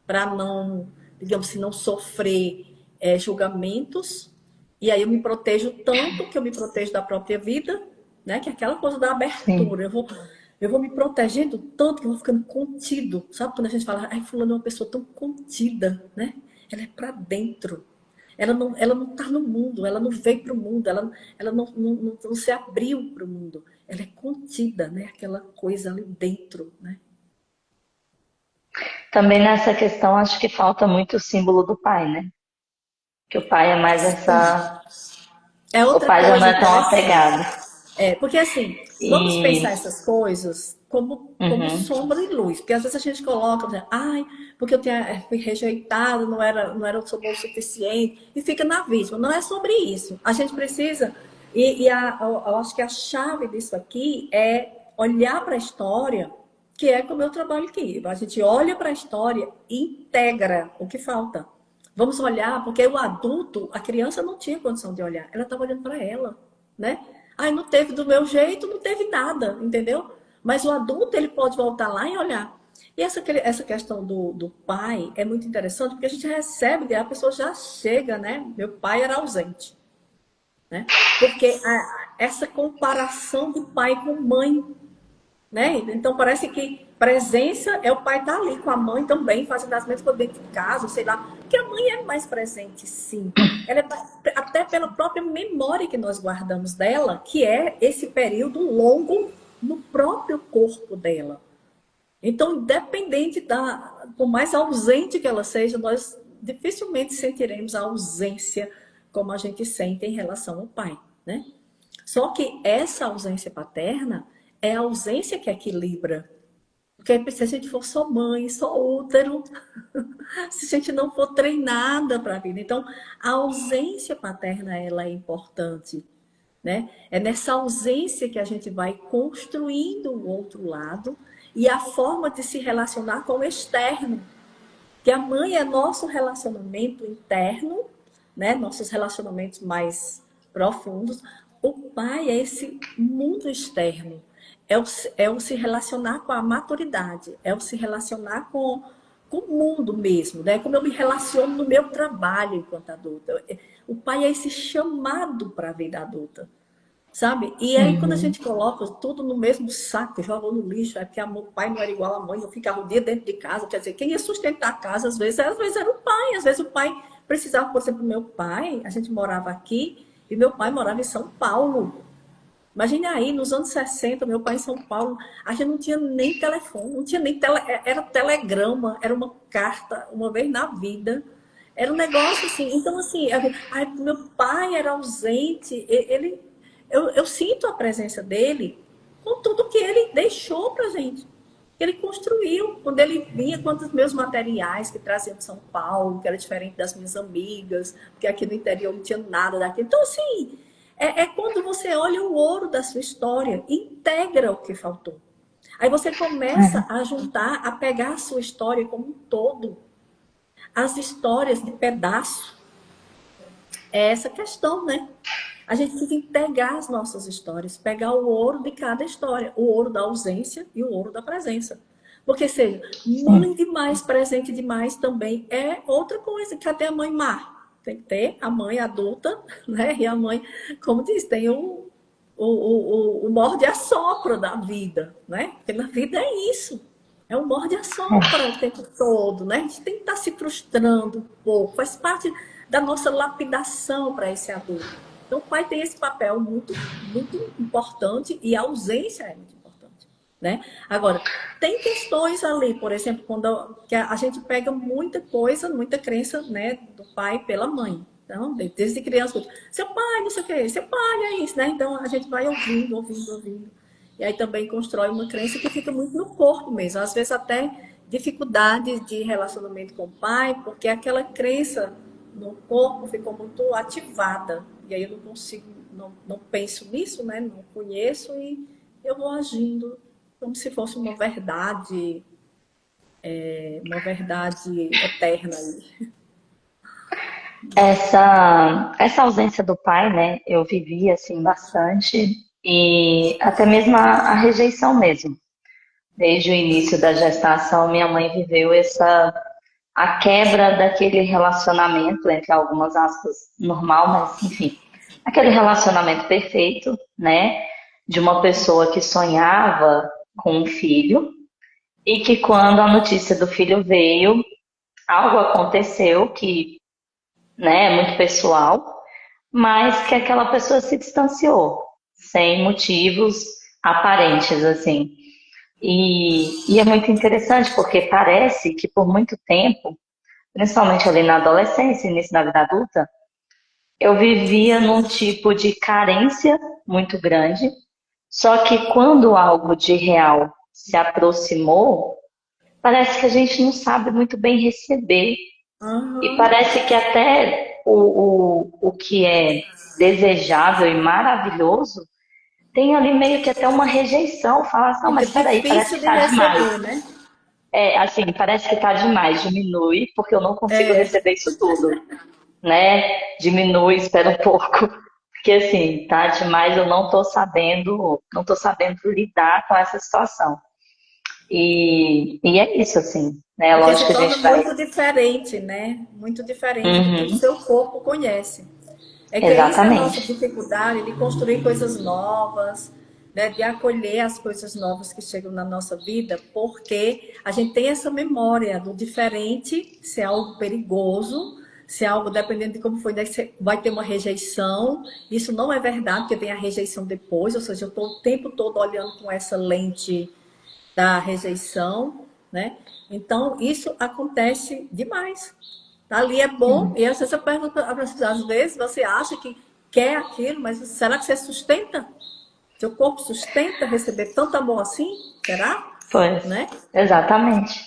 para não, digamos assim, não sofrer julgamentos. E aí eu me protejo tanto que eu me protejo da própria vida, né? Que é aquela coisa da Sim. abertura. Eu vou me protegendo tanto que eu vou ficando contido. Sabe quando a gente fala, ai, fulano é uma pessoa tão contida, né? Ela é para dentro. Ela não tá no mundo, ela não veio para o mundo, ela não se abriu para o mundo. Ela é contida, né? Aquela coisa ali dentro, né? Também nessa questão, acho que falta muito o símbolo do pai, né? Que o pai é mais essa. É O outra pai já não coisa é tão interessante. apegado. Porque assim, vamos pensar E. essas coisas como Uhum. sombra e luz. Porque às vezes a gente coloca, né, ai, porque fui rejeitado, não era o bom o suficiente, e fica na vítima. Não é sobre isso. A gente precisa, eu acho que a chave disso aqui é olhar para a história, que é como eu trabalho aqui. A gente olha para a história e integra o que falta. Vamos olhar, porque o adulto, a criança não tinha condição de olhar, ela estava olhando para ela, né? Ai, não teve do meu jeito, não teve nada, entendeu? Mas o adulto, ele pode voltar lá e olhar. E essa questão do pai é muito interessante, porque a gente recebe, a pessoa já chega, né? Meu pai era ausente, né? Porque essa comparação do pai com mãe, né? Então parece que presença é o pai estar ali com a mãe também, fazendo as mesmas coisas dentro de casa, sei lá. Porque a mãe é mais presente, sim. Ela até pela própria memória que nós guardamos dela, que é esse período longo no próprio corpo dela. Então, independente por mais ausente que ela seja, nós dificilmente sentiremos a ausência como a gente sente em relação ao pai, né? Só que essa ausência paterna é a ausência que equilibra. Porque se a gente for só mãe, só útero, se a gente não for treinada para a vida. Então, a ausência paterna, ela é importante, né? É nessa ausência que a gente vai construindo o outro lado e a forma de se relacionar com o externo. Que a mãe é nosso relacionamento interno, né? Nossos relacionamentos mais profundos. O pai é esse mundo externo. É o se relacionar com a maturidade, é o se relacionar com o mundo mesmo, né? Como eu me relaciono no meu trabalho enquanto adulta. O pai é esse chamado para a vida adulta, sabe? E aí, quando a Uhum. gente coloca tudo no mesmo saco, joga no lixo, é porque o pai não era igual à mãe, eu ficava o dia dentro de casa, quer dizer, quem ia sustentar a casa, às vezes era o pai, às vezes o pai precisava, por exemplo, meu pai, a gente morava aqui, e meu pai morava em São Paulo. Imagine aí, nos anos 60, meu pai em São Paulo, a gente não tinha nem telefone, não tinha nem era telegrama, era uma carta, uma vez na vida. Era um negócio assim. Então, assim, meu pai era ausente, eu sinto a presença dele com tudo que ele deixou pra gente. Ele construiu, quando ele vinha com os meus materiais que traziam de São Paulo, que era diferente das minhas amigas, porque aqui no interior não tinha nada daquilo. Então, assim, é quando você olha o ouro da sua história, integra o que faltou. Aí você começa a juntar, a pegar a sua história como um todo. As histórias de pedaço. É essa questão, né? A gente precisa integrar as nossas histórias, pegar o ouro de cada história, o ouro da ausência e o ouro da presença. Porque, seja, mãe demais, presente demais também é outra coisa. Cadê a mãe má? Tem que ter a mãe adulta, né? E a mãe, como diz, tem o morde a sopro da vida, né? Porque na vida é isso. É um morde a sopra o tempo todo, né? A gente tem que estar se frustrando um pouco. Faz parte da nossa lapidação para esse adulto. Então, o pai tem esse papel muito, muito importante e a ausência é muito importante, né? Agora, tem questões ali, por exemplo, quando que a gente pega muita coisa, muita crença, né, do pai pela mãe. Então, desde criança, seu pai, não sei o que, seu pai é isso, né? Então, a gente vai ouvindo, ouvindo, ouvindo. E aí também constrói uma crença que fica muito no corpo mesmo. Às vezes até dificuldades de relacionamento com o pai, porque aquela crença no corpo ficou muito ativada. E aí eu não consigo, não penso nisso, né? Não conheço e eu vou agindo como se fosse uma verdade eterna aí. Essa ausência do pai, né, eu vivi assim bastante e até mesmo a rejeição mesmo. Desde o início da gestação, minha mãe viveu a quebra daquele relacionamento, entre algumas aspas, normal, mas enfim, aquele relacionamento perfeito, né, de uma pessoa que sonhava com um filho e que quando a notícia do filho veio, algo aconteceu que, né, é muito pessoal, mas que aquela pessoa se distanciou, sem motivos aparentes, assim. E é muito interessante porque parece que por muito tempo, principalmente ali na adolescência, início da vida adulta, eu vivia num tipo de carência muito grande, só que quando algo de real se aproximou, parece que a gente não sabe muito bem receber. E Uhum. parece que até o que é desejável e maravilhoso tem ali meio que até uma rejeição. Fala assim, não, Fica mas peraí, parece difícil que de tá demais. receber, né? É, assim, parece que tá demais, diminui, porque eu não consigo É, receber isso tudo, né? Diminui, espera um pouco, porque assim, tá demais, eu não tô sabendo lidar com essa situação. E é isso, assim, né? porque se Lógico que a torna gente vai. muito diferente, né? Muito diferente do que o Uhum, seu corpo conhece. É que isso é a nossa exatamente. dificuldade de construir coisas novas, né? De acolher as coisas novas que chegam na nossa vida, porque a gente tem essa memória do diferente ser algo perigoso, ser algo, dependendo de como foi, vai ter uma rejeição. Isso não é verdade, porque tem a rejeição depois, ou seja, eu estou o tempo todo olhando com essa lente da rejeição, né? Então, isso acontece demais. Ali é bom, e às vezes eu pergunto para as às vezes você acha que quer aquilo, mas será que você sustenta? Seu corpo sustenta receber tanto amor assim? Será? Pois, Né? exatamente.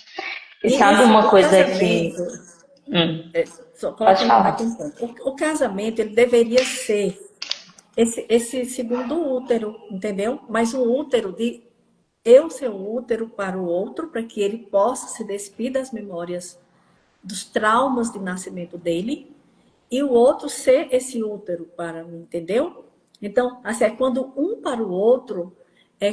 E E sabe isso, uma o coisa que. casamento, só Pode colocando falar. aqui um ponto, o casamento ele deveria ser esse segundo útero, entendeu? Mas um útero de eu ser um útero para o outro, para que ele possa se despir das memórias dos traumas de nascimento dele, e o outro ser esse útero para mim, entendeu? Então, assim, é quando um para o outro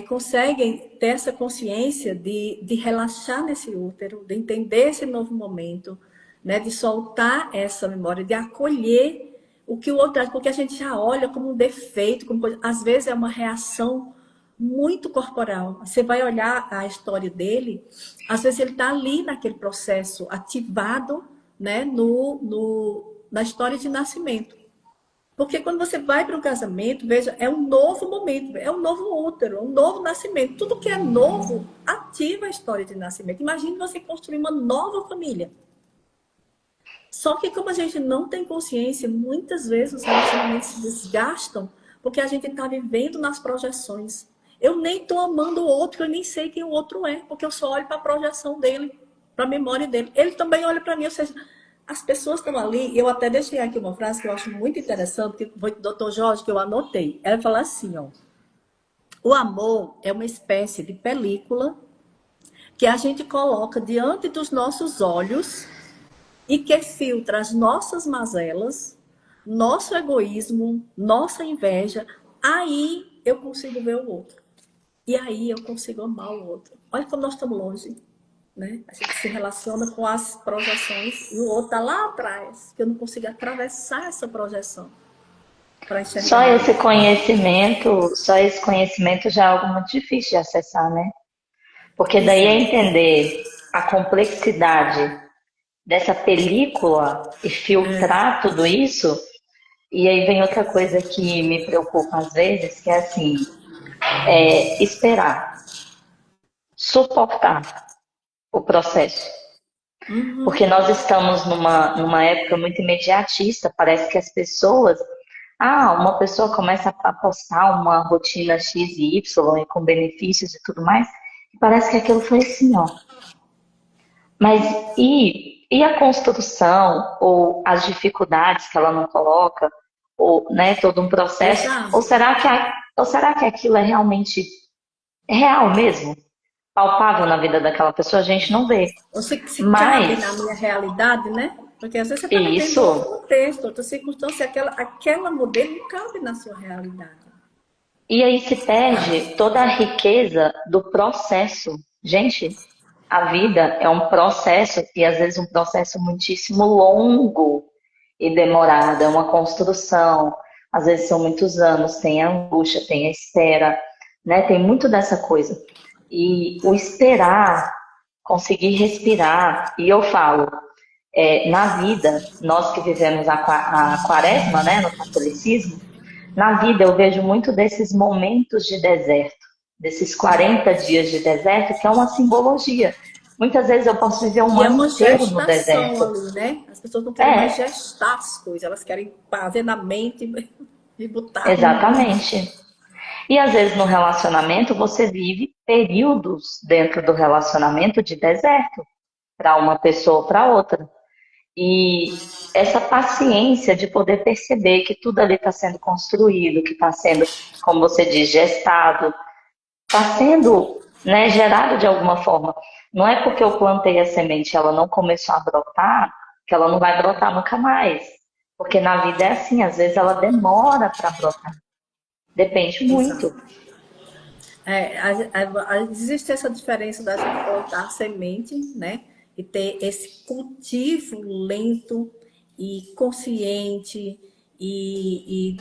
conseguem ter essa consciência de relaxar nesse útero, de entender esse novo momento, né, de soltar essa memória, de acolher o que o outro traz, porque a gente já olha como um defeito, como coisa, às vezes é uma reação muito corporal. Você vai olhar a história dele, às vezes ele está ali naquele processo ativado, né, na história de nascimento. Porque quando você vai para um casamento, veja, é um novo momento, é um novo útero, é um novo nascimento. Tudo que é novo ativa a história de nascimento. Imagine você construir uma nova família. Só que como a gente não tem consciência, muitas vezes os relacionamentos se desgastam porque a gente está vivendo nas projeções. eu nem estou amando o outro, eu nem sei quem o outro é, porque eu só olho para a projeção dele, para a memória dele. Ele também olha para mim, ou seja, as pessoas estão ali. Eu até deixei aqui uma frase que eu acho muito interessante, que foi do Dr. Jorge, que eu anotei. Ela fala assim, ó: o amor é uma espécie de película que a gente coloca diante dos nossos olhos e que filtra as nossas mazelas, nosso egoísmo, nossa inveja. Aí eu consigo ver o outro. E aí eu consigo amar o outro. Olha como nós estamos longe, né? A gente se relaciona com as projeções e o outro está lá atrás, que eu não consigo atravessar essa projeção para enxergar o outro. Só esse conhecimento já é algo muito difícil de acessar, né? Porque daí é Exato. entender a complexidade dessa película e filtrar tudo isso. E aí vem outra coisa que me preocupa às vezes, que é assim, esperar, suportar o processo. Porque Uhum. nós estamos numa época muito imediatista, parece que as pessoas. Uma pessoa começa a postar uma rotina X e Y e com benefícios e tudo mais, e parece que aquilo foi assim, ó. Mas e a construção, ou as dificuldades que ela não coloca, ou né, todo um processo, ou Exato. será que aquilo é realmente real mesmo? Palpável na vida daquela pessoa, a gente não vê. Ou se cabe na Mas minha realidade, né? Porque às vezes você está vivendo isso, outro contexto, outra circunstância, aquela modelo não cabe na sua realidade. e aí se perde toda a riqueza do processo. Gente, a vida é um processo, e às vezes um processo muitíssimo longo e demorado, é uma construção, às vezes são muitos anos, tem a angústia, tem a espera, né? Tem muito dessa coisa. E o esperar, conseguir respirar, e eu falo, na vida, nós que vivemos a quaresma, né, no catolicismo, na vida eu vejo muito desses momentos de deserto, desses 40 dias de deserto, que é uma simbologia. Muitas vezes eu posso viver um E é ano uma inteiro no gestação deserto. ali, né? As pessoas não querem mais É, gestar as coisas, elas querem fazer na mente e botar no mundo. exatamente. E às vezes no relacionamento você vive períodos dentro do relacionamento de deserto, para uma pessoa ou para outra. E essa paciência de poder perceber que tudo ali está sendo construído, que está sendo, como você diz, gestado, está sendo, né, gerado de alguma forma. Não é porque eu plantei a semente e ela não começou a brotar, que ela não vai brotar nunca mais. Porque na vida é assim, às vezes ela demora para brotar. Depende muito. Exato. Existe essa diferença da gente plantar semente, né? E ter esse cultivo lento e consciente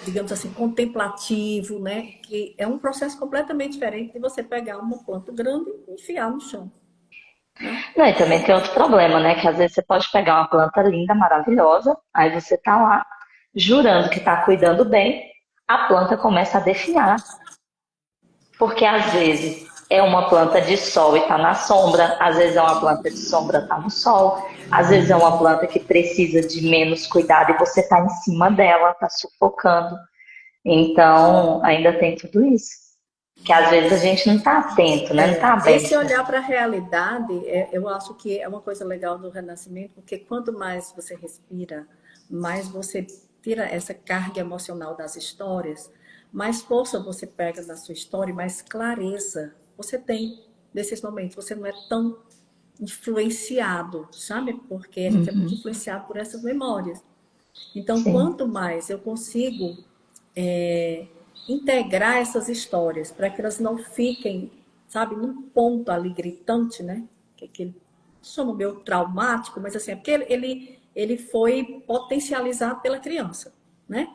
digamos assim, contemplativo, né? Que é um processo completamente diferente de você pegar uma planta grande e enfiar no chão, né? Não, e também tem outro problema, né? Que às vezes você pode pegar uma planta linda, maravilhosa, aí você tá lá jurando que tá cuidando bem, a planta começa a definhar. Porque às vezes é uma planta de sol e está na sombra, às vezes é uma planta de sombra e está no sol, às vezes é uma planta que precisa de menos cuidado e você está em cima dela, está sufocando. Então, ainda tem tudo isso. Que às vezes a gente não está atento, né? Não está Esse aberto. olhar para a realidade, eu acho que é uma coisa legal do renascimento, porque quanto mais você respira, mais você tira essa carga emocional das histórias, mais força você pega da sua história e mais clareza você tem nesses momentos. Você não é tão influenciado, sabe? Porque a gente é muito influenciado por essas memórias. Então, Sim, quanto mais eu consigo é, integrar essas histórias para que elas não fiquem, sabe, num ponto ali gritante, né? Que é aquele chama meio traumático, mas assim, é porque ele foi potencializado pela criança, né?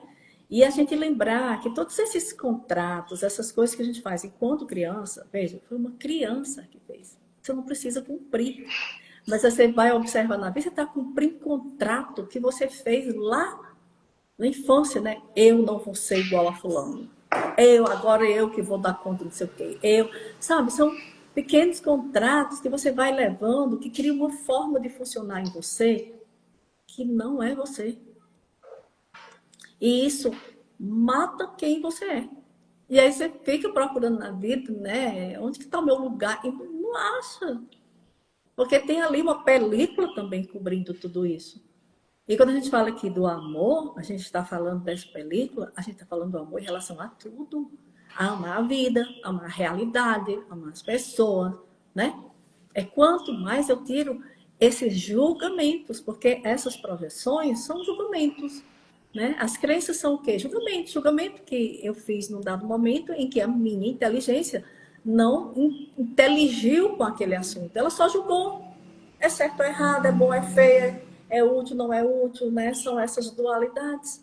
E a gente lembrar que todos esses contratos, essas coisas que a gente faz enquanto criança, veja, foi uma criança que fez. Você não precisa cumprir. Mas você vai observar na vida, você está cumprindo contrato que você fez lá na infância, né? Eu não vou ser igual a fulano. Agora eu que vou dar conta não sei o quê. Sabe, são pequenos contratos que você vai levando que criam uma forma de funcionar em você que não é você. E isso mata quem você é. E aí você fica procurando na vida, né? Onde que está o meu lugar? E não acha. Porque tem ali uma película também cobrindo tudo isso. E quando a gente fala aqui do amor, a gente está falando dessa película, a gente está falando do amor em relação a tudo. A amar a vida, amar a realidade, amar as pessoas, né? É quanto mais eu tiro esses julgamentos, porque essas projeções são julgamentos, né? As crenças são o quê? Julgamento. Julgamento que eu fiz num dado momento em que a minha inteligência não inteligiu com aquele assunto. Ela só julgou. É certo ou errado, é bom, é feio, é útil, não é útil, né? São essas dualidades,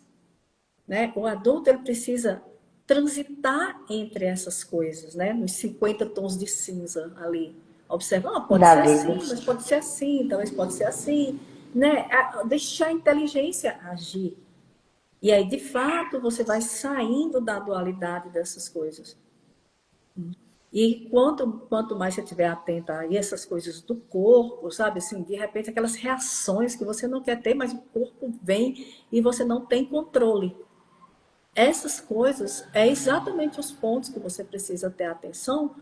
né? O adulto, ele precisa transitar entre essas coisas, né? Nos 50 tons de cinza ali. Observar, pode da ser vida. assim, mas pode ser assim, talvez pode ser assim, né? Deixar a inteligência agir. E aí, de fato, você vai saindo da dualidade dessas coisas. E quanto mais você estiver atenta a essas coisas do corpo, sabe? Assim, de repente, aquelas reações que você não quer ter, mas o corpo vem e você não tem controle. Essas coisas é exatamente os pontos que você precisa ter atenção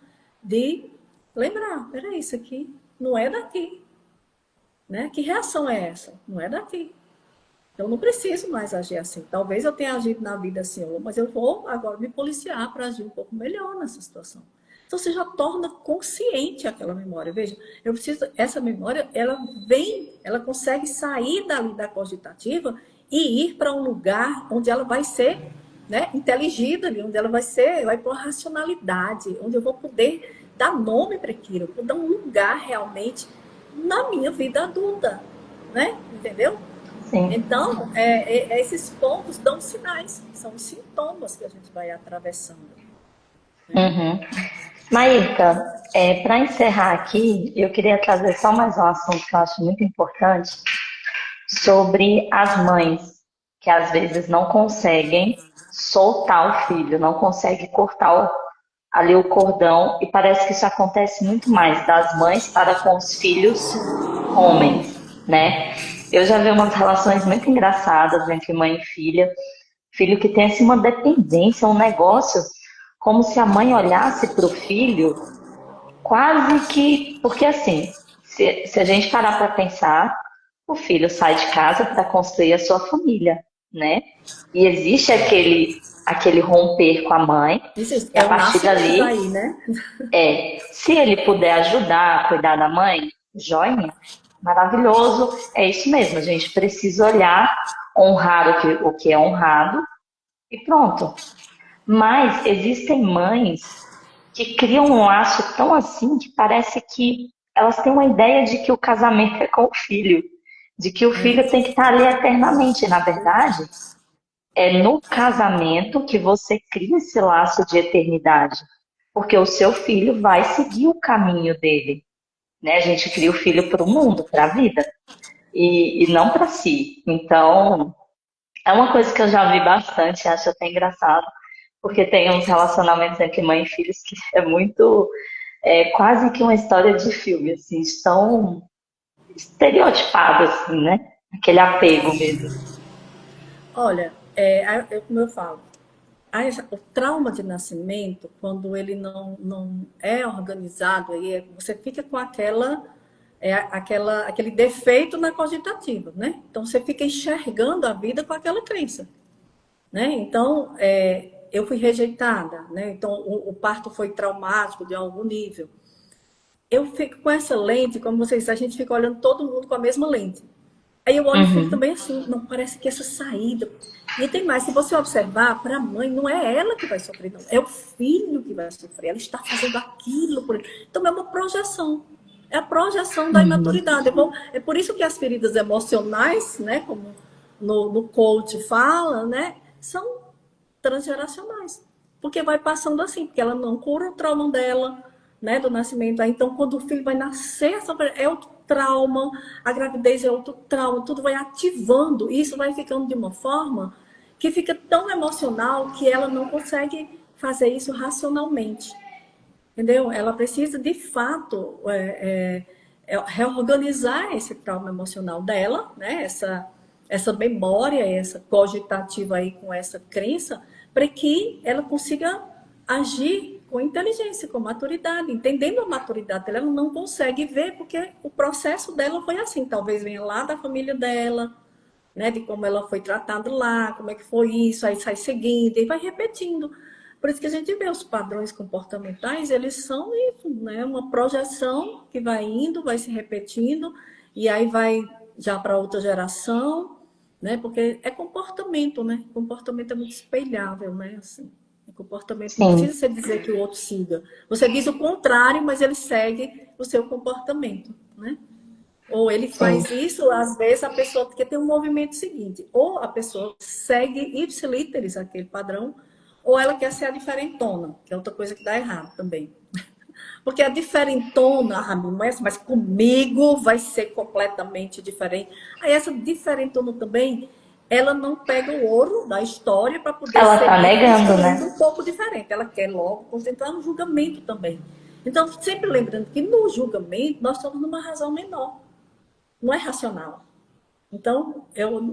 de lembrar. Peraí, isso aqui não é daqui, né? Que reação é essa? Não é daqui. Eu não preciso mais agir assim. Talvez eu tenha agido na vida assim, mas eu vou agora me policiar para agir um pouco melhor nessa situação. Então você já torna consciente aquela memória. Veja, eu preciso, essa memória, ela vem, ela consegue sair dali da cogitativa e ir para um lugar onde ela vai ser, né, inteligida, onde ela vai para uma racionalidade, onde eu vou poder dar nome para aquilo, vou dar um lugar realmente na minha vida adulta, né? Entendeu? Sim. Então, esses pontos dão sinais, são os sintomas que a gente vai atravessando. Uhum. Maíra, para encerrar aqui, eu queria trazer só mais um assunto que eu acho muito importante sobre as mães que às vezes não conseguem soltar o filho, não conseguem cortar ali o cordão, e parece que isso acontece muito mais das mães para com os filhos homens, né? Eu já vi umas relações muito engraçadas entre mãe e filha, filho que tem assim uma dependência, um negócio, como se a mãe olhasse para o filho quase que. Porque assim, se a gente parar para pensar, o filho sai de casa para construir a sua família, né? E existe aquele romper com a mãe, Isso e a é o partir nascimento dali, aí, né? se ele puder ajudar a cuidar da mãe, joinha, maravilhoso, é isso mesmo, a gente precisa olhar, honrar o que é honrado e pronto. Mas existem mães que criam um laço tão assim que parece que elas têm uma ideia de que o casamento é com o filho, de que o filho tem que estar ali eternamente. Na verdade, é no casamento que você cria esse laço de eternidade, porque o seu filho vai seguir o caminho dele, né? A gente cria o filho para o mundo, para a vida, e não para si. Então, é uma coisa que eu já vi bastante, acho até engraçado, porque tem uns relacionamentos entre mãe e filhos que é muito, quase que uma história de filme, assim, tão estereotipado, assim, né? Aquele apego mesmo. Olha, como eu falo, o trauma de nascimento, quando ele não é organizado, aí você fica com aquele defeito na cogitativa, né? Então você fica enxergando a vida com aquela crença, né? Então, eu fui rejeitada, né? Então o parto foi traumático de algum nível. Eu fico com essa lente, como vocês, a gente fica olhando todo mundo com a mesma lente. Aí eu olho o filho Uhum, também assim, não parece que essa saída. E tem mais, se você observar, para a mãe, não é ela que vai sofrer, não. É o filho que vai sofrer. Ela está fazendo aquilo por ele. Então é uma projeção. É a projeção da uhum, imaturidade. É por isso que as feridas emocionais, né, como no coach fala, né, são transgeracionais. Porque vai passando assim, porque ela não cura o trauma dela, né, do nascimento. Aí, então, quando o filho vai nascer, é outro trauma, a gravidez é outro trauma, tudo vai ativando, e isso vai ficando de uma forma que fica tão emocional que ela não consegue fazer isso racionalmente. Entendeu? Ela precisa, de fato, reorganizar esse trauma emocional dela, né? Essa memória, essa cogitativa aí com essa crença, para que ela consiga agir com inteligência, com maturidade, entendendo a maturidade dela, ela não consegue ver porque o processo dela foi assim, talvez venha lá da família dela, né, de como ela foi tratada lá, como é que foi isso, aí sai seguindo e vai repetindo. Por isso que a gente vê os padrões comportamentais, eles são isso, né, uma projeção que vai indo, vai se repetindo e aí vai já para outra geração, né, porque é comportamento, né, comportamento é muito espelhável, né, assim. O comportamento não Sim, precisa você dizer que o outro siga. Você diz o contrário, mas ele segue o seu comportamento, né? Ou ele sim. faz isso, às vezes a pessoa, porque tem um movimento seguinte, ou a pessoa segue ipsilíteres aquele padrão, ou ela quer ser a diferentona, que é outra coisa que dá errado também. Porque a diferentona, mas comigo vai ser completamente diferente. Aí essa diferentona também, ela não pega o ouro da história para poder Ela tá seguir negando, construindo né? um pouco diferente. Ela quer logo concentrar no julgamento também. Então, sempre lembrando que no julgamento nós estamos numa razão menor, não é racional. Então,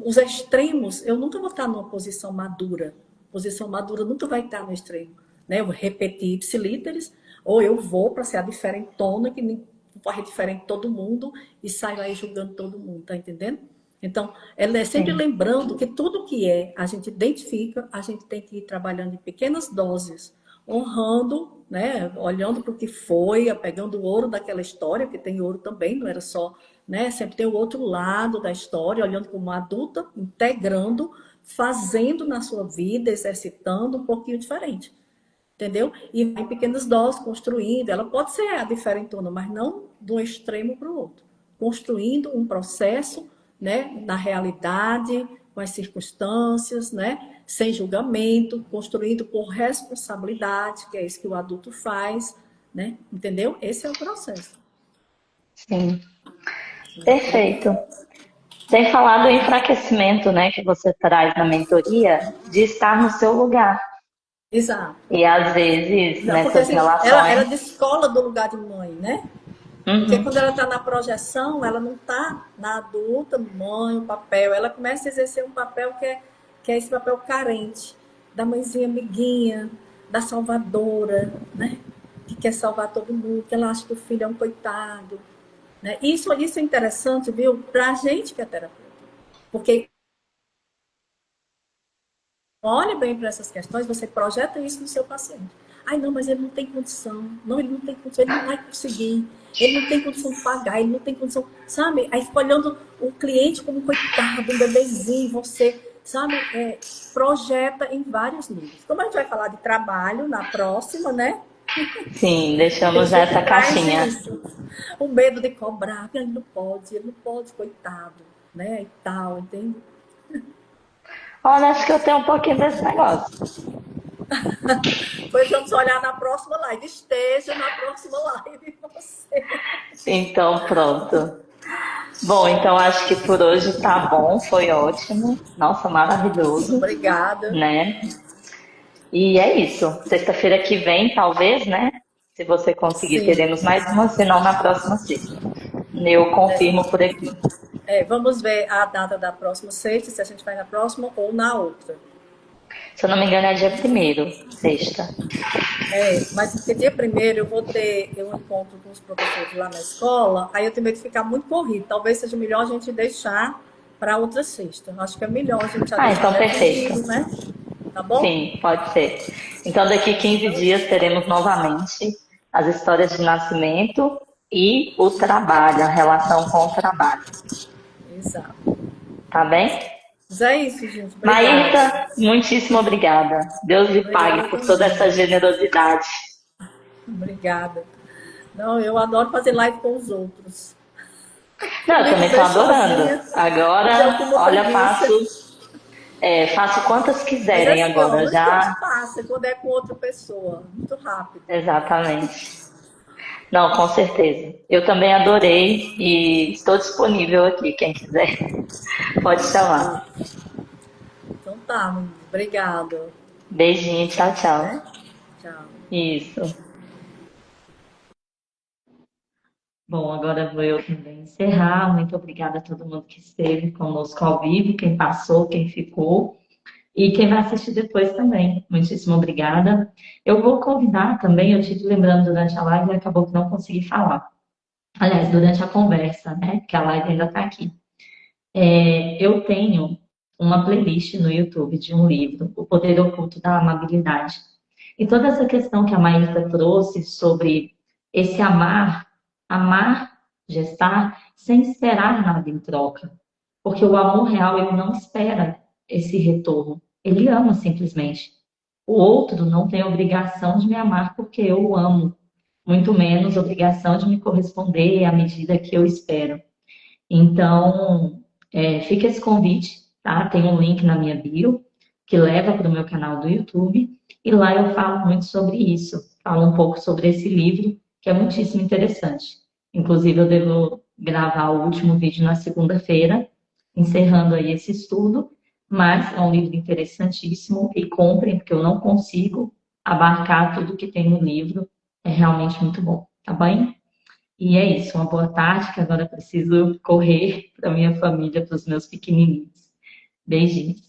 os extremos, eu nunca vou estar numa posição madura. Posição madura nunca vai estar no extremo. Né? Eu vou repetir ipsilíteres, ou eu vou para ser a diferentona, que vai diferente de todo mundo, e saio aí julgando todo mundo, tá entendendo? Então, ela é sempre Sim. lembrando que tudo que é, a gente identifica, a gente tem que ir trabalhando em pequenas doses, honrando, né? Olhando para o que foi, pegando o ouro daquela história, porque tem ouro também, não era só, né? Sempre tem o outro lado da história, olhando como adulta, integrando, fazendo na sua vida, exercitando um pouquinho diferente. Entendeu? E vai em pequenas doses, construindo. Ela pode ser a diferentona, mas não de um extremo para o outro. Construindo um processo, né, na realidade, com as circunstâncias, né, sem julgamento, construindo com responsabilidade, que é isso que o adulto faz, né? Entendeu? Esse é o processo. Sim, perfeito. Sem falar do enfraquecimento, né, que você traz na mentoria, de estar no seu lugar. Exato. E às vezes, Porque nessas assim, ela relações, descola do lugar de mãe, né? Porque uhum, quando ela está na projeção, ela não está na adulta, mãe, o papel. Ela começa a exercer um papel que é esse papel carente, da mãezinha amiguinha, da salvadora, né? Que quer salvar todo mundo, que ela acha que o filho é um coitado. Né? Isso é interessante, viu? Para a gente que é terapeuta. Porque olha bem para essas questões, você projeta isso no seu paciente. Ai, não, mas ele não tem condição. Não, ele não tem condição, ele não vai conseguir. Ele não tem condição de pagar, ele não tem condição, sabe? Aí fica olhando o cliente como um coitado, um bebezinho, você, sabe? Projeta em vários níveis. Como a gente vai falar de trabalho na próxima, né? sim, Tem deixamos gente que essa traz caixinha. isso. O medo de cobrar, ele não pode, coitado, né? E tal, entende? Olha, acho que eu tenho um pouquinho desse negócio. Pois vamos olhar na próxima live. Esteja na próxima live você. Então, pronto. Bom, então acho que por hoje tá bom, foi ótimo. Nossa, maravilhoso, Obrigada. né? E é isso. Sexta-feira que vem, talvez, né? Se você conseguir, Sim. teremos mais uma, senão na próxima sexta. Eu confirmo por aqui. Vamos ver a data da próxima sexta, se a gente vai na próxima ou na outra. Se eu não me engano, é dia primeiro, sexta. Mas porque dia primeiro eu vou ter um encontro com os professores lá na escola, aí eu tenho medo de ficar muito corrido. Talvez seja melhor a gente deixar para outra sexta. Acho que é melhor a gente já Ah, deixar então perfeito. definido, né? Tá bom? Sim, pode ser. Então, daqui 15 dias teremos novamente as histórias de nascimento e o trabalho, a relação com o trabalho. Exato. Tá bem? Mas é isso, gente. Obrigada. Maísa, muitíssimo obrigada. Deus lhe pague Obrigada por toda essa também. generosidade. Obrigada. Não, eu adoro fazer live com os outros. Não, eu Me também estou ver adorando. sozinha, me deu com Agora, uma olha, preguiça. faço quantas Mas é quiserem assim, ó, agora. no instante Já, passa quando é com outra pessoa. Muito rápido. exatamente. Não, com certeza. Eu também adorei e estou disponível aqui. Quem quiser, pode chamar. Então tá, menina. Obrigada. Beijinho, tchau, Né? tchau. Tchau. Isso. Bom, agora vou eu também encerrar. Muito obrigada a todo mundo que esteve conosco ao vivo, quem passou, quem ficou. E quem vai assistir depois também. Muitíssimo obrigada. Eu vou convidar também, eu tive lembrando durante a live e acabou que não consegui falar. Aliás, durante a conversa, né? Que a live ainda está aqui. Eu tenho uma playlist no YouTube de um livro, O Poder Oculto da Amabilidade. E toda essa questão que a Maísa trouxe sobre esse amar, gestar, sem esperar nada em troca. Porque o amor real, ele não espera esse retorno. Ele ama simplesmente. O outro não tem obrigação de me amar porque eu o amo. Muito menos obrigação de me corresponder à medida que eu espero. Então, fica esse convite, tá? Tem um link na minha bio que leva para o meu canal do YouTube e lá eu falo muito sobre isso. Falo um pouco sobre esse livro, que é muitíssimo interessante. Inclusive, eu devo gravar o último vídeo na segunda-feira, encerrando aí esse estudo, mas é um livro interessantíssimo e comprem, porque eu não consigo abarcar tudo que tem no livro. É realmente muito bom, tá bem? E é isso, uma boa tarde, que agora eu preciso correr para minha família, para os meus pequenininhos. Beijinhos.